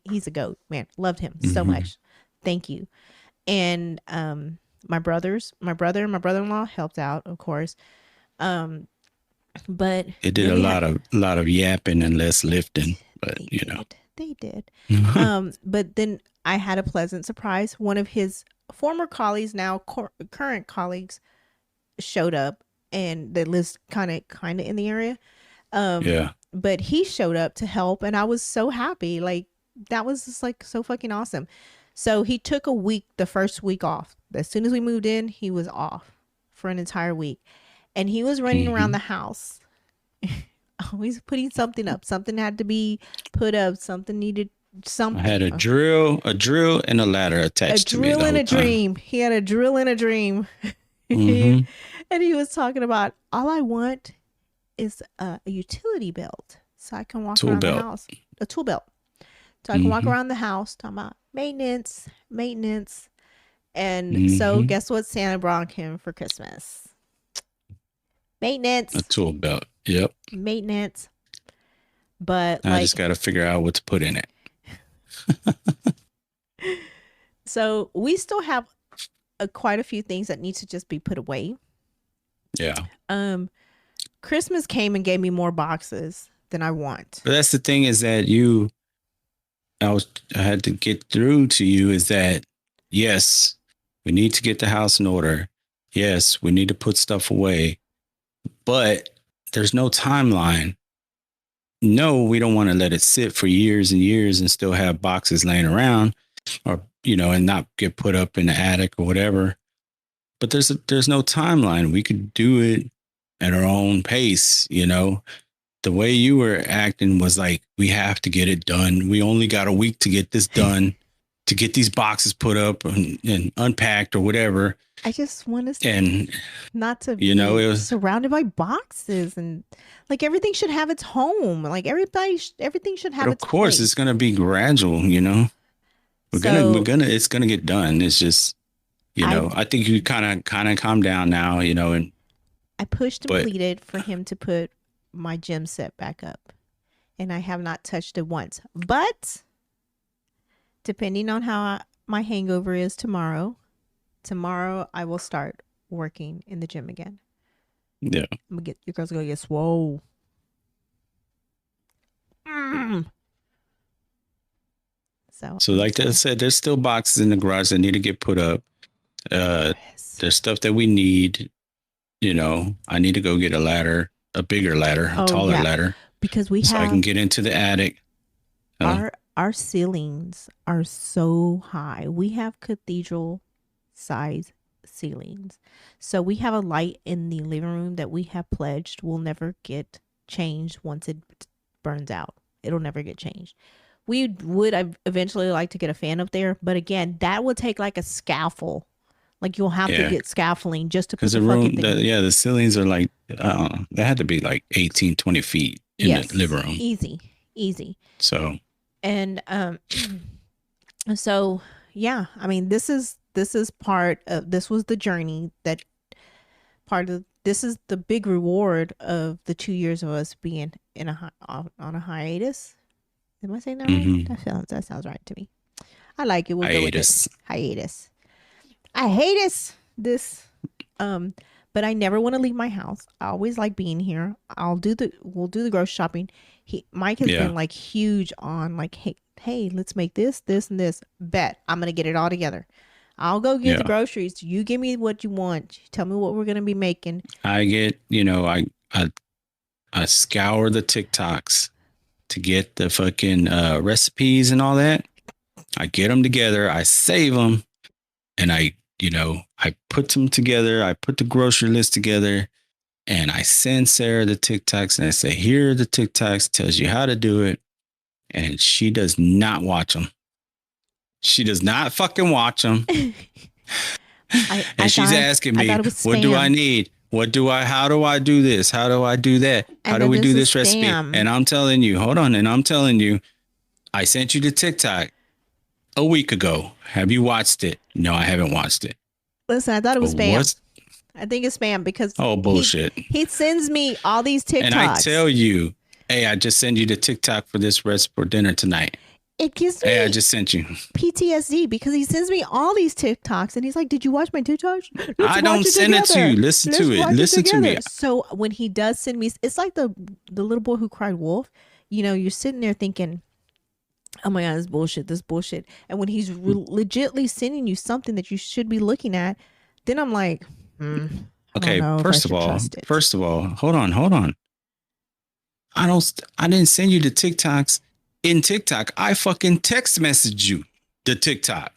he's a goat, man. Loved him so much. Thank you. And my brother and my brother-in-law helped out, of course. But it did a lot of yapping and less lifting, but you know, they did. But then I had a pleasant surprise. One of his former colleagues, now current colleagues, showed up, and that lives kind of in the area. Yeah. But he showed up to help, and I was so happy. Like, that was just like so fucking awesome. So he took a week, the first week off. As soon as we moved in, he was off for an entire week. And he was running around the house, always putting something up. Something had to be put up. Something needed something. I had a drill and a ladder attached to me. A drill and a dream. He had a drill and a dream. And he was talking about, all I want is a utility belt so I can walk around the house. A tool belt. So I can walk around the house, talking about maintenance. And so guess what Santa brought him for Christmas? Maintenance. A tool belt. Yep. Maintenance. But I just got to figure out what to put in it. So we still have quite a few things that need to just be put away. Yeah. Christmas came and gave me more boxes than I want. But that's the thing, is that I had to get through to you, is that, yes, we need to get the house in order. Yes, we need to put stuff away, but there's no timeline. No, we don't want to let it sit for years and years and still have boxes laying around, or, you know, and not get put up in the attic or whatever. But there's no timeline. We could do it at our own pace, you know. The way you were acting was like, we have to get it done. We only got a week to get this done, to get these boxes put up and unpacked or whatever. I just want to not to be it was surrounded by boxes, and like everything should have its home. Like everything should have its course place. It's going to be gradual, you know. It's going to get done. It's just, you know, I think you kind of calm down now, you know, and I pushed and pleaded for him to put my gym set back up, and I have not touched it once. But depending on how my hangover is tomorrow I will start working in the gym again. Yeah, your girls are gonna get swole. So like I said, there's still boxes in the garage that need to get put up. There's stuff that we need. You know, I need to go get a ladder, a bigger ladder, a taller ladder, because so I can get into the attic. Our ceilings are so high. We have cathedral size ceilings. So we have a light in the living room that we have pledged will never get changed once it burns out. It'll never get changed. We would eventually like to get a fan up there, but again, that would take like a scaffold. Like you'll have to get scaffolding just to put the room. The ceilings are like, they had to be like 18, 20 feet in the living room. Easy. So, and so yeah, I mean, this is this was the journey that this is the big reward of the 2 years of us being on a hiatus. Am I saying that right? That sounds right to me. I like it. We'll go with it. Hiatus. I hate this. But I never want to leave my house. I always like being here. We'll do the grocery shopping. Mike has been like huge on like, hey, let's make this, and this. Bet I'm gonna get it all together. I'll go get the groceries. You give me what you want. Tell me what we're gonna be making. I get, I scour the TikToks to get the fucking recipes and all that. I get them together. I save them, and I put them together. I put the grocery list together, and I send Sarah the TikToks, and I say, here are the TikToks, tells you how to do it. And she does not watch them. She does not fucking watch them. And she's asking me, what do I need? How do I do this? How do I do that? How do we do this recipe? And I'm telling you, hold on. And I'm telling you, I sent you the TikTok a week ago. Have you watched it? No, I haven't watched it. Listen, I thought it was spam. I think it's spam because bullshit. He sends me all these TikToks. And I tell you, hey, I just send you the TikTok for this recipe for dinner tonight. It gives me I just sent you PTSD because he sends me all these TikToks and he's like, did you watch my TikToks? I don't send it to you. Listen to it. Listen to me. So when he does send me, it's like the little boy who cried wolf. You're sitting there thinking, oh my God, this bullshit. And when he's legitly sending you something that you should be looking at, then I'm like, okay, first of all, hold on. I didn't send you the TikToks in TikTok. I fucking text messaged you the TikTok.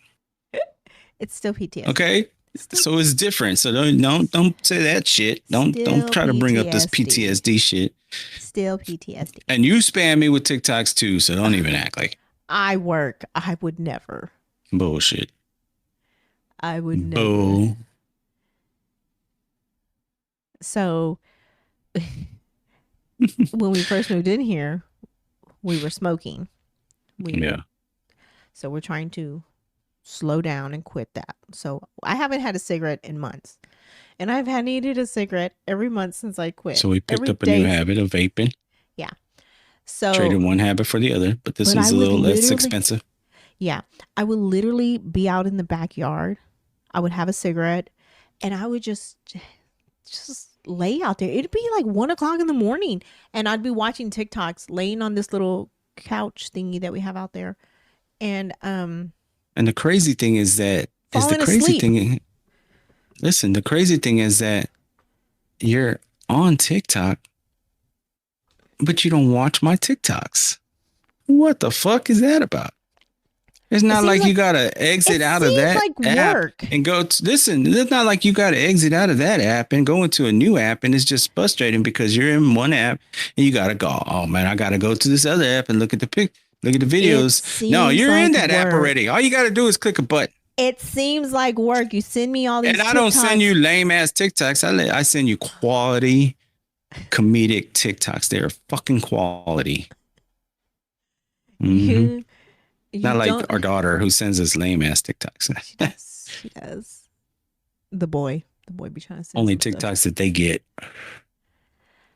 It's still PTSD. Okay. So it's different. So don't say that shit. Don't try to bring up this PTSD shit. Still PTSD. And you spam me with TikToks too, so don't even act like I would never. Bullshit. I would never. Oh. So when we first moved in here, we were smoking. So we're trying to slow down and quit that. So I haven't had a cigarette in months. And I've needed a cigarette every month since I quit. So we picked up a new habit of vaping. Yeah. So traded one habit for the other, but this one's a little less expensive. Yeah. I would literally be out in the backyard. I would have a cigarette and I would just lay out there. It'd be like 1:00 in the morning and I'd be watching TikToks laying on this little couch thingy that we have out there. And the crazy thing is that the crazy thing is that you're on TikTok, but you don't watch my TikToks. What the fuck is that about? It's not like you gotta exit out of that app and go. Listen, it's not like you gotta exit out of that app and go into a new app, and it's just frustrating because you're in one app and you gotta go. Oh man, I gotta go to this other app and look at the videos. No, you're in that app already. All you gotta do is click a button. It seems like work. You send me all these, and I don't send you lame ass TikToks. I send you quality comedic TikToks. They're fucking quality. Mm-hmm. Not like our daughter who sends us lame ass TikToks. She does. The boy be trying to send only TikToks stuff that they get.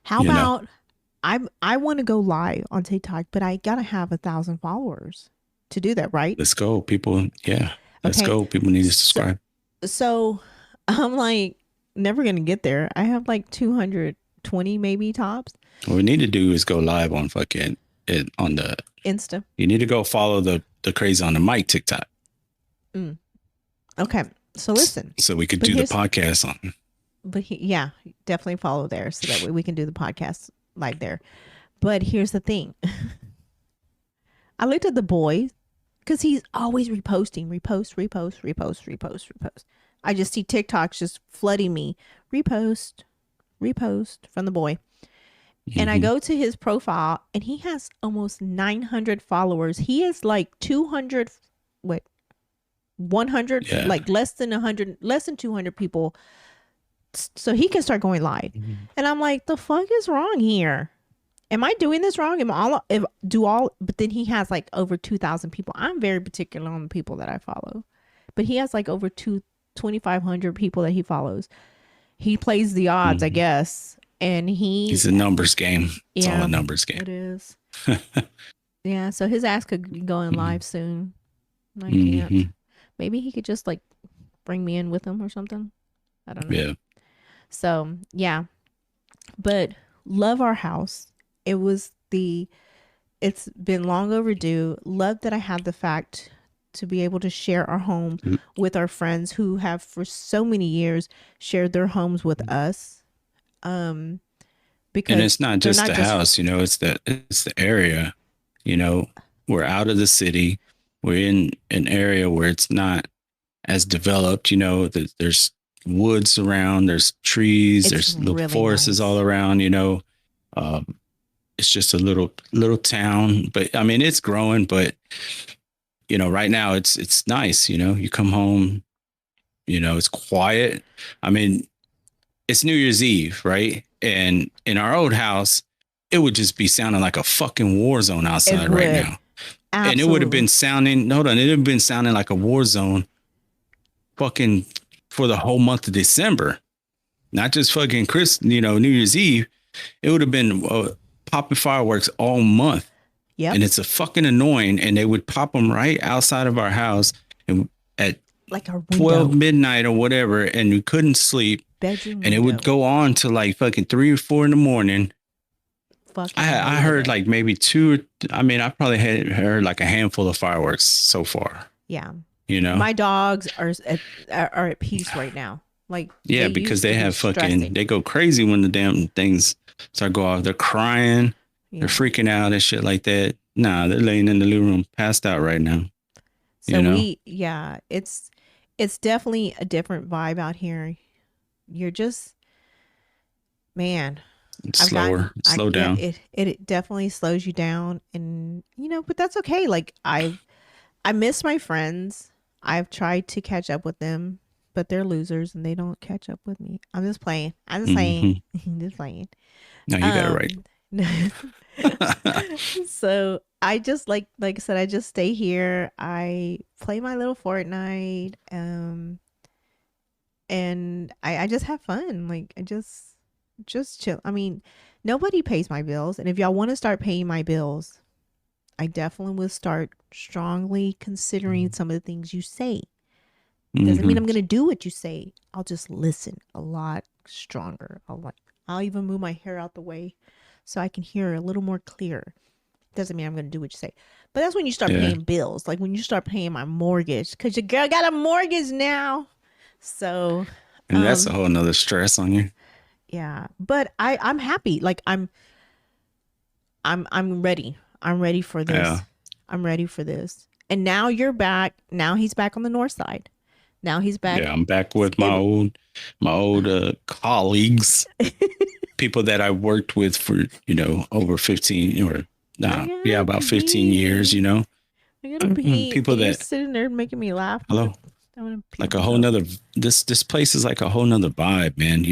How about I want to go live on TikTok, but I gotta have 1,000 followers to do that, right? Let's go, people. Yeah, let's go. People need to subscribe. So I'm like never gonna get there. I have like 220 maybe tops. What we need to do is go live on on the Insta. You need to go follow the Crazy on the Mic TikTok. Okay, so listen. So we could do the podcast on. But definitely follow there so that way we can do the podcast live there. But here's the thing. I looked at the boy because he's always repost. I just see TikToks just flooding me. Repost from the boy. And I go to his profile and he has almost 900 followers. He is like 100, like less than 200 people. So he can start going live. And I'm like, the fuck is wrong here? Am I doing this wrong? But then he has like over 2,000 people. I'm very particular on the people that I follow but he has like over 2,500 people that he follows. He plays the odds, I Mhm. guess, and It's a numbers game. It's all a yeah, numbers game. it is. Yeah, so his ass could be going live soon. I can't. Mm-hmm. Maybe he could just like bring me in with him or something. I don't know. Yeah. So yeah, but love our house. It was the. It's been long overdue. Love that I had the fact to be able to share our home Mm. with our friends who have for so many years shared their homes with us. Um, And because it's not they're just not the just house, it's the area. You know, we're out of the city. We're in an area where it's not as developed. There's woods around, there's trees, it's there's little really forests all nice. around. Um, it's just a little town, but I mean it's growing. But right now it's nice. You come home, it's quiet. I mean, it's New Year's Eve, right? And in our old house, it would just be sounding like a fucking war zone It outside right would now. And it would have absolutely. been sounding, hold on, it would have been sounding like a war zone fucking for the whole month of December. Not just fucking New Year's Eve. It would have been popping fireworks all month. Yep, And it's a fucking annoying. And they would pop them right outside of our house and at like our 12 window, midnight or whatever. And we couldn't sleep. bedroom And it would window. go on to like fucking 3 or 4 in the morning. Fucking I hated heard it. like maybe two. I mean, I probably had heard like a handful of fireworks so far. Yeah, You know, my dogs are at peace right now. Like they yeah, because used they to be have fucking stressing. they go crazy when the damn things start go off. They're crying, they're Yeah. freaking out and shit like that. Nah, they're laying in the living room, passed out right now. So You know, yeah, it's definitely a different vibe out here. You're just man. it's I've gotten slower, slow yeah, down. it definitely slows you down, and but that's okay. Like I miss my friends. I've tried to catch up with them, but they're losers and they don't catch up with me. I'm just playing. I'm just playing. Mm-hmm. Just playing. No, you got it right. Um so I just like I said, I just stay here. I play my little Fortnite. And I just have fun. Like I just chill. I mean, nobody pays my bills. And if y'all want to start paying my bills, I definitely will start strongly considering some of the things you say. Doesn't mean Mm-hmm. I'm gonna do what you say. I'll just listen a lot stronger. I'll even move my hair out the way so I can hear a little more clear. Doesn't mean I'm gonna do what you say. But that's when you start Yeah, paying bills. Like when you start paying my mortgage. Cause your girl got a mortgage now. So and that's a um whole nother stress on you. yeah. But I'm happy. Like I'm ready. I'm ready for Yeah, this. I'm ready for this. And now you're back. Now he's back on the north side. Now he's back. yeah. I'm back with It, my old colleagues, people that I worked with for, over 15 or I yeah, gotta about 15 years, pee. I gotta pee. people And you're that, sitting there making me laugh. hello, I'm gonna pee like a whole myself. nother, this place is like a whole nother vibe, man.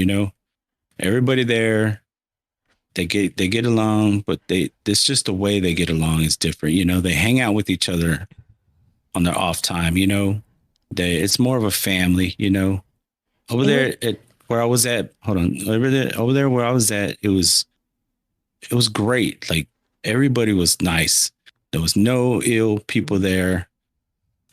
Everybody there, they get along, but this just the way they get along is different. They hang out with each other on their off time, it's more of a family, over It was there at where I was at, hold on, over there where I was at, it was great. Like everybody was nice. There was no ill people there,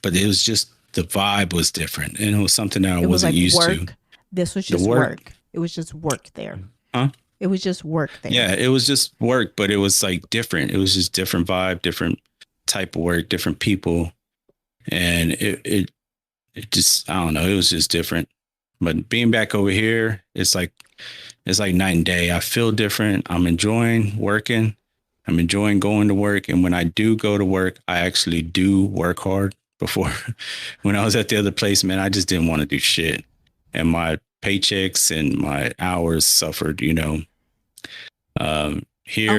but it was just the vibe was different, and it was something that I it was wasn't like used to. work. This was The just work, work. It was just work there. huh? It was just work there. Yeah, it was just work, but it was like different. It was just different vibe, different type of work, different people, and it just I don't know. It was just different. But being back over here, it's like night and day. I feel different. I'm enjoying working. I'm enjoying going to work. And when I do go to work, I actually do work hard. Before, when I was at the other place, man, I just didn't want to do shit. And my paychecks and my hours suffered. Almost Here,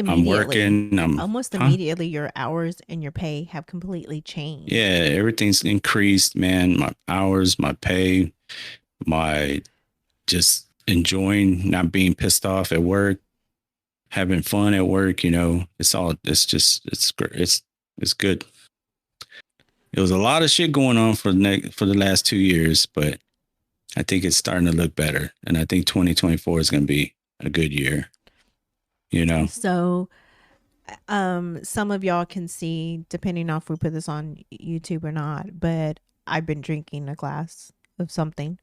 I'm immediately. working. Almost Huh? immediately your hours and your pay have completely changed. Yeah, everything's increased, man. My hours, my pay, my just enjoying not being pissed off at work, having fun at work. It's just, it's great. It's good. It was a lot of shit going on for the last 2 years, but I think it's starting to look better, and I think 2024 is going to be a good year. You know, So, some of y'all can see, depending on if we put this on YouTube or not, but I've been drinking a glass of something.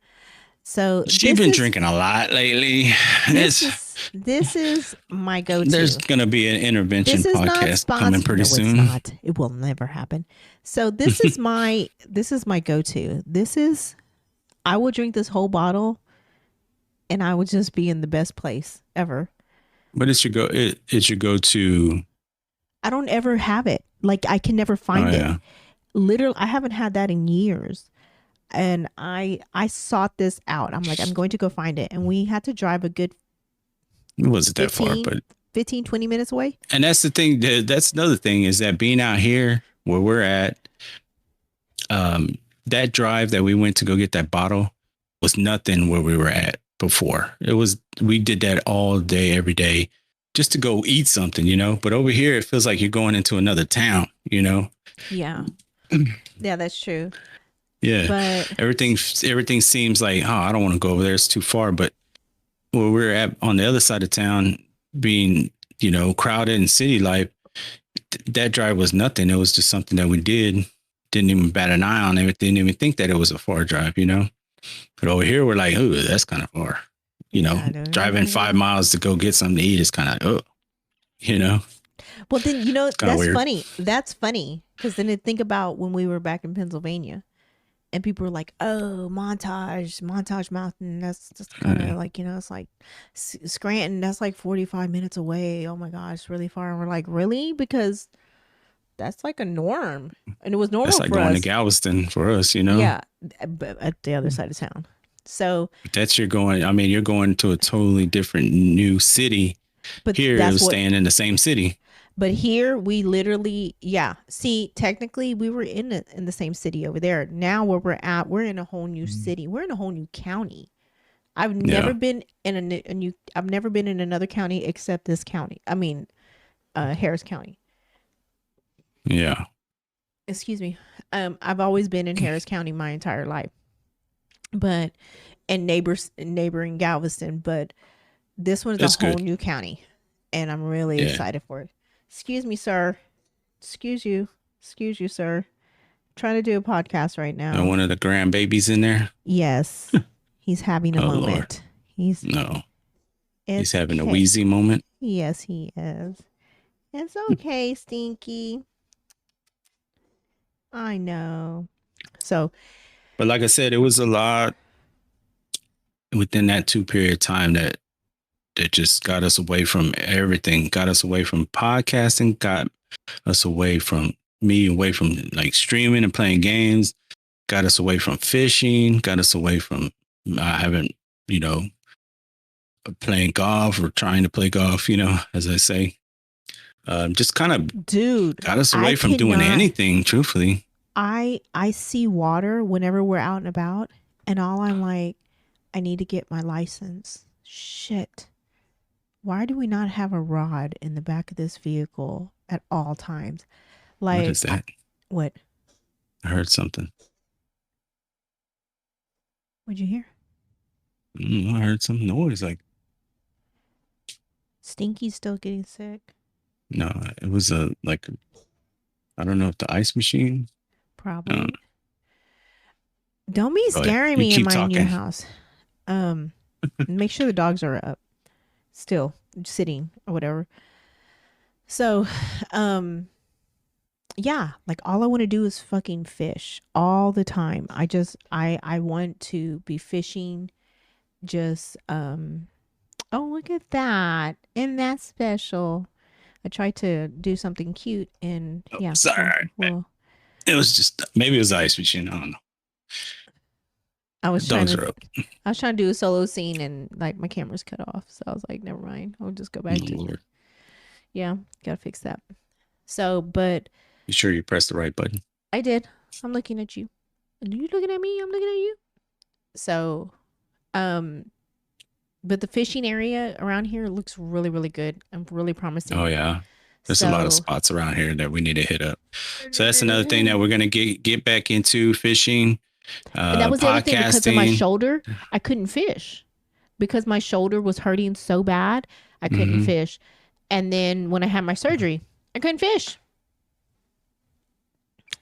So she's been drinking a lot lately. It's this is my there's go-to. going to be an intervention This is not podcast coming sponsored. pretty No, it's soon. not. It will never happen. So this is my go-to. This is I will drink this whole bottle and I would just be in the best place ever. But it should go to. I don't ever have it. Like I can never Oh find it. yeah, Literally, I haven't had that in years. And I sought this out. I'm like, I'm going to go find it. And we had to drive a good it wasn't that far, 15, but 15, 20 minutes away. and that's the thing. That's another thing is that being out here where we're at, um, that drive that we went to go get that bottle was nothing where we were at before. It was we did that all day, every day, just to go eat something, you know. But over here, it feels like you're going into another town, you know. Yeah. Yeah, that's true. Yeah, But everything seems like, oh, I don't want to go over there; it's too far. But where we're at on the other side of town, being crowded and city life, that drive was nothing. It was just something that we did. Didn't even bat an eye on it. Didn't even think that it was a far drive, you know. But over here, we're like, oh, that's kind of far. You know, I don't driving know. 5 miles to go get something to eat is kind of, oh, you know, Well, then kinda that's weird. funny. That's funny because then think about when we were back in Pennsylvania, and people were like, "Oh, Montage Mountain. That's just kind of like it's like Scranton. That's like 45 minutes away. Oh my gosh, it's really far." And we're like, "Really?" Because that's like a norm, and it was That's normal like for going to us. Galveston for us, you know. Yeah, but at the other side of town. So, That's you're going. I mean, you're going to a totally different new city. but Here, it that's was what staying in the same city. But here we literally, yeah. See, technically we were in the same city over there. Now where we're at, we're in a whole new city. We're in a whole new county. I've never Yeah, been in a new. I've never been in another county except this county. I mean, Harris County. yeah. Excuse me. I've always been in Harris County my entire life, but and neighboring Galveston. But this one is That's a whole good. new county, and I'm really Yeah. excited for it. Excuse me, sir. Excuse you, sir. Trying to do a podcast right And now. one of the grandbabies in there. Yes, he's having a Oh Lord, moment. He's no, he's it's having a okay. wheezy moment. Yes, he is. It's okay, Stinky. I know. So But like I said, it was a lot within that 2 period of time that just got us away from everything. Got us away from podcasting. Got us away from away from like streaming and playing games. Got us away from fishing. Got us away from having you know playing golf or trying to play golf. You know, as I say, just kind of dude, got us I away from doing cannot anything. Truthfully, I see water whenever we're out and about, and all I'm like, I need to get my license. Shit. Why do we not have a rod in the back of this vehicle at all times? what Like is that? what? I heard something. What'd you hear? I heard some noise. Like Stinky's still getting sick. no, it was a like I don't know if the ice machine. Probably. Don't be Go ahead. scaring You me in keep my new talking. house. Make sure the dogs are up, still sitting or whatever. So, yeah, like all I want to do is fucking fish all the time. I want to be fishing. Just oh, look at that, isn't that special? I tried to do something cute, and Oh, yeah, sorry. well, It was just maybe it was the ice machine. I don't know. I was trying Dogs to are up. I was trying to do a solo scene and like my camera's cut off. So I was like, never mind. I'll just go Oh, back to Lord. yeah, gotta fix that. So, but You sure you pressed the right button? I did. I'm looking at you. Are you looking at me? I'm looking at you. So, um, but the fishing area around here looks really, really good and really promising. Oh yeah. There's a lot of So, spots around here that we need to hit up. So that's another thing that we're gonna get back into: fishing, and that was the other thing, because of my podcasting. shoulder, I couldn't fish because my shoulder was hurting so bad. I couldn't Hmm. fish. And then when I had my surgery, I couldn't fish.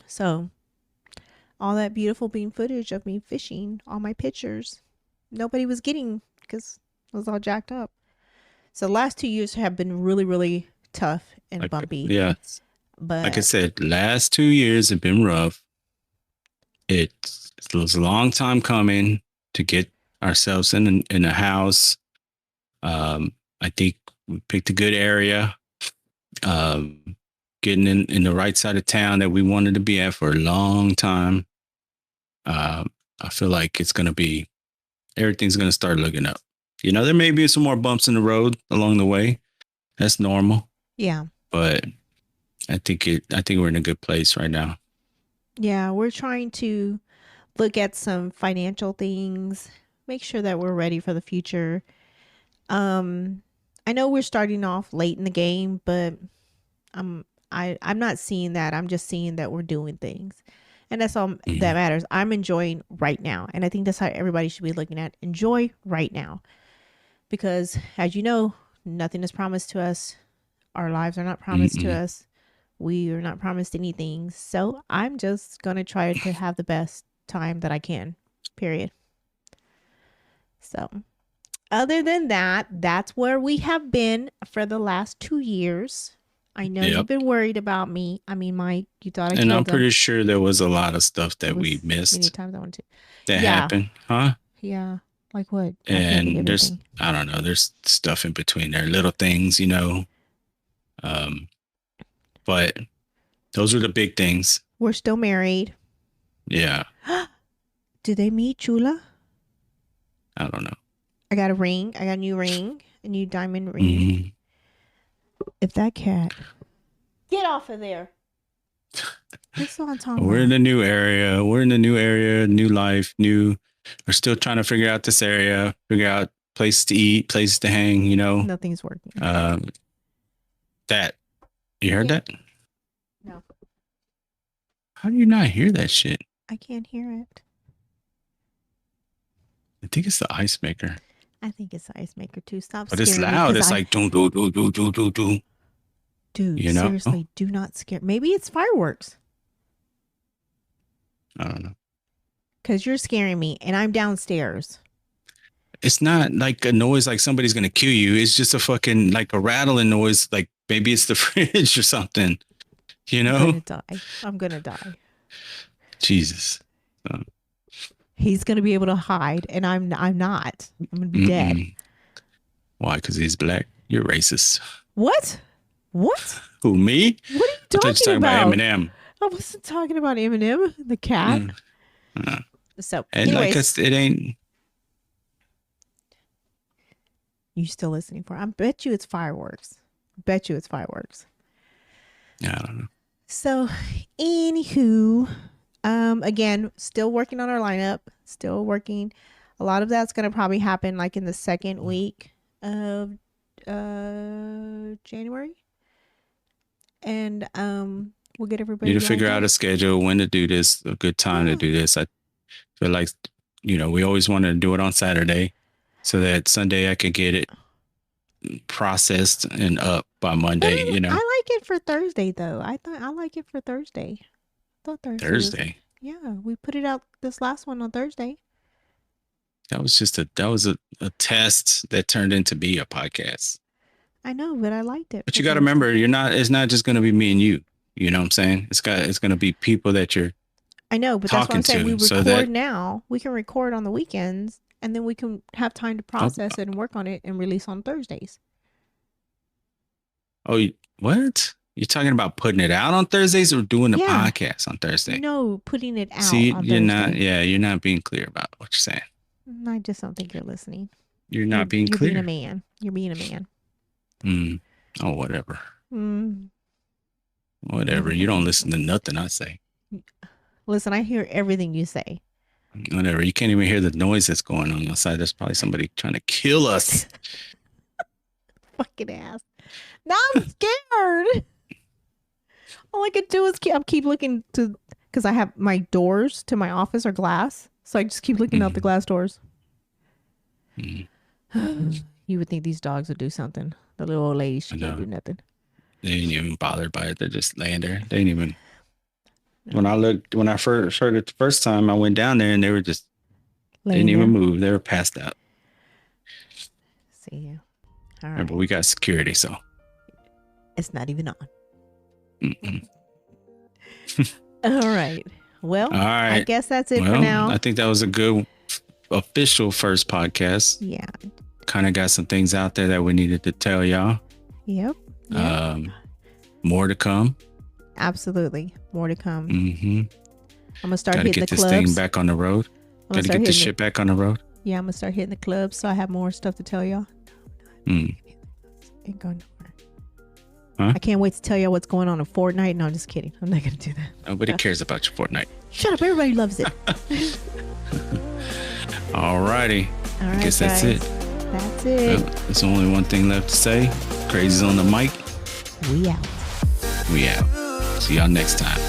So, all that beautiful beam footage of me fishing, all my pictures, nobody was getting because I was all jacked up. So, the last 2 years have been really, really tough and bumpy. Yeah, But like I said, last 2 years have been rough. It was a long time coming to get ourselves in a house. I think we picked a good area. Getting in the right side of town that we wanted to be at for a long time. I feel like everything's gonna start looking up. There may be some more bumps in the road along the way. That's normal, yeah. but I think we're in a good place right now. Yeah, we're trying to look at some financial things, make sure that we're ready for the future. I know we're starting off late in the game, but I'm not seeing that. I'm just seeing that we're doing things. And that's all Mhm. that matters. I'm enjoying right now. And I think that's how everybody should be looking at enjoy right now. Because as you know, nothing is promised to us. Our lives are not promised to Mm-mm. us. We are not promised anything. So I'm just going to try to have the best time that I can, period. So, other than that, that's where we have been for the last 2 years. I know you've Yep. been worried about me. I mean, Mike, you thought I And I'm killed him. pretty sure there was a lot of stuff It that we was many missed times I wanted to. that Yeah. happened, huh? Yeah. Like what? I can't think And of there's, anything. I don't know, there's stuff in between there, little things, Um, but those are the big things. We're still married. Yeah, Did they meet Chula? I don't know. I got a ring. I got a new ring, a new diamond ring. Mhm. If that cat, get off of there. That's what I'm talking We're in about. a new area. We're in a new area, new life, new. We're still trying to figure out this area, figure out places to eat, places to hang. Nothing's working. That you heard Yeah. that? No, How do you not hear that shit? I can't hear it. I think it's the ice maker, I think it's the ice maker too. Stop but it's scaring me, loud. 'cause It's like do do do do do do do. dude, You know? seriously, do not scare. Maybe it's fireworks I don't know. because you're scaring me, and I'm downstairs. It's not like a noise like somebody's gonna kill you. It's just a fucking like a rattling noise. Like maybe it's the fridge or something. I'm gonna die. I'm gonna die. Jesus. He's gonna be able to hide, and I'm not. I'm gonna be dead. Mm-mm. Why? Because he's black. You're racist. What? What? Who, me? What are you I thought you were talking about? Eminem. I wasn't talking about Eminem, the cat. So, And like anyways, it ain't. you still listening for? I bet you it's fireworks. Bet you it's fireworks. I don't know. So, anywho, again, still working on our lineup. Still working. A lot of that's gonna probably happen like in the second week of January, and we'll get everybody. Need to figure out a schedule when to do this. A good time to do this. I feel like we always wanted to do it on Saturday, so that Sunday I could get it processed and up by Monday. I like it for Thursday though. I like it for Thursday. I thought Thursday. Yeah, we put it out this last one on Thursday. That was a test that turned into be a podcast. I know, but I liked it. But you got to remember, it's not just going to be me and you. You know what I'm saying? It's going to be people that you're. I know, but that's what I'm saying. We record so that, now. We can record on the weekends, and then we can have time to process it and work on it and release on Thursdays. Oh, what? You're talking about putting it out on Thursdays or doing the podcast on Thursday? No, putting it out. See, on you're Thursday. not. Yeah, you're not being clear about what you're saying. I just don't think you're listening. You're not being clear. You're being a man. You're being a man. Oh, whatever. Whatever. You don't listen to nothing I say. Listen, I hear everything you say. Whatever. You can't even hear the noise that's going on outside. There's probably somebody trying to kill us. Fucking ass. Now I'm scared. All I could do is keep looking to, because I have my doors to my office are glass, so I just keep looking out the glass doors. You would think these dogs would do something. The little old lady, she can't do nothing. They ain't even bothered by it. They're just laying there. They ain't even. When I first heard it the first time, I went down there and they were just didn't even move. They were passed out. See, all right. But we got security, so it's not even on. All right. Well, all right. I guess that's it for now. I think that was a good official first podcast. Yeah. Kind of got some things out there that we needed to tell y'all. Yep. More to come. Absolutely. More to come. Mm-hmm. I'm going to start hitting the clubs. Got to get this thing back on the road. Got to get this shit back on the road. Yeah, I'm going to start hitting the clubs so I have more stuff to tell y'all. Ain't going nowhere. Huh? I can't wait to tell y'all what's going on in Fortnite. No, I'm just kidding. I'm not going to do that. Nobody cares about your Fortnite. Shut up. Everybody loves it. All righty. All right, I guess that's it. That's it. Well, there's only one thing left to say. Crazy's on the mic. We out. We out. See y'all next time.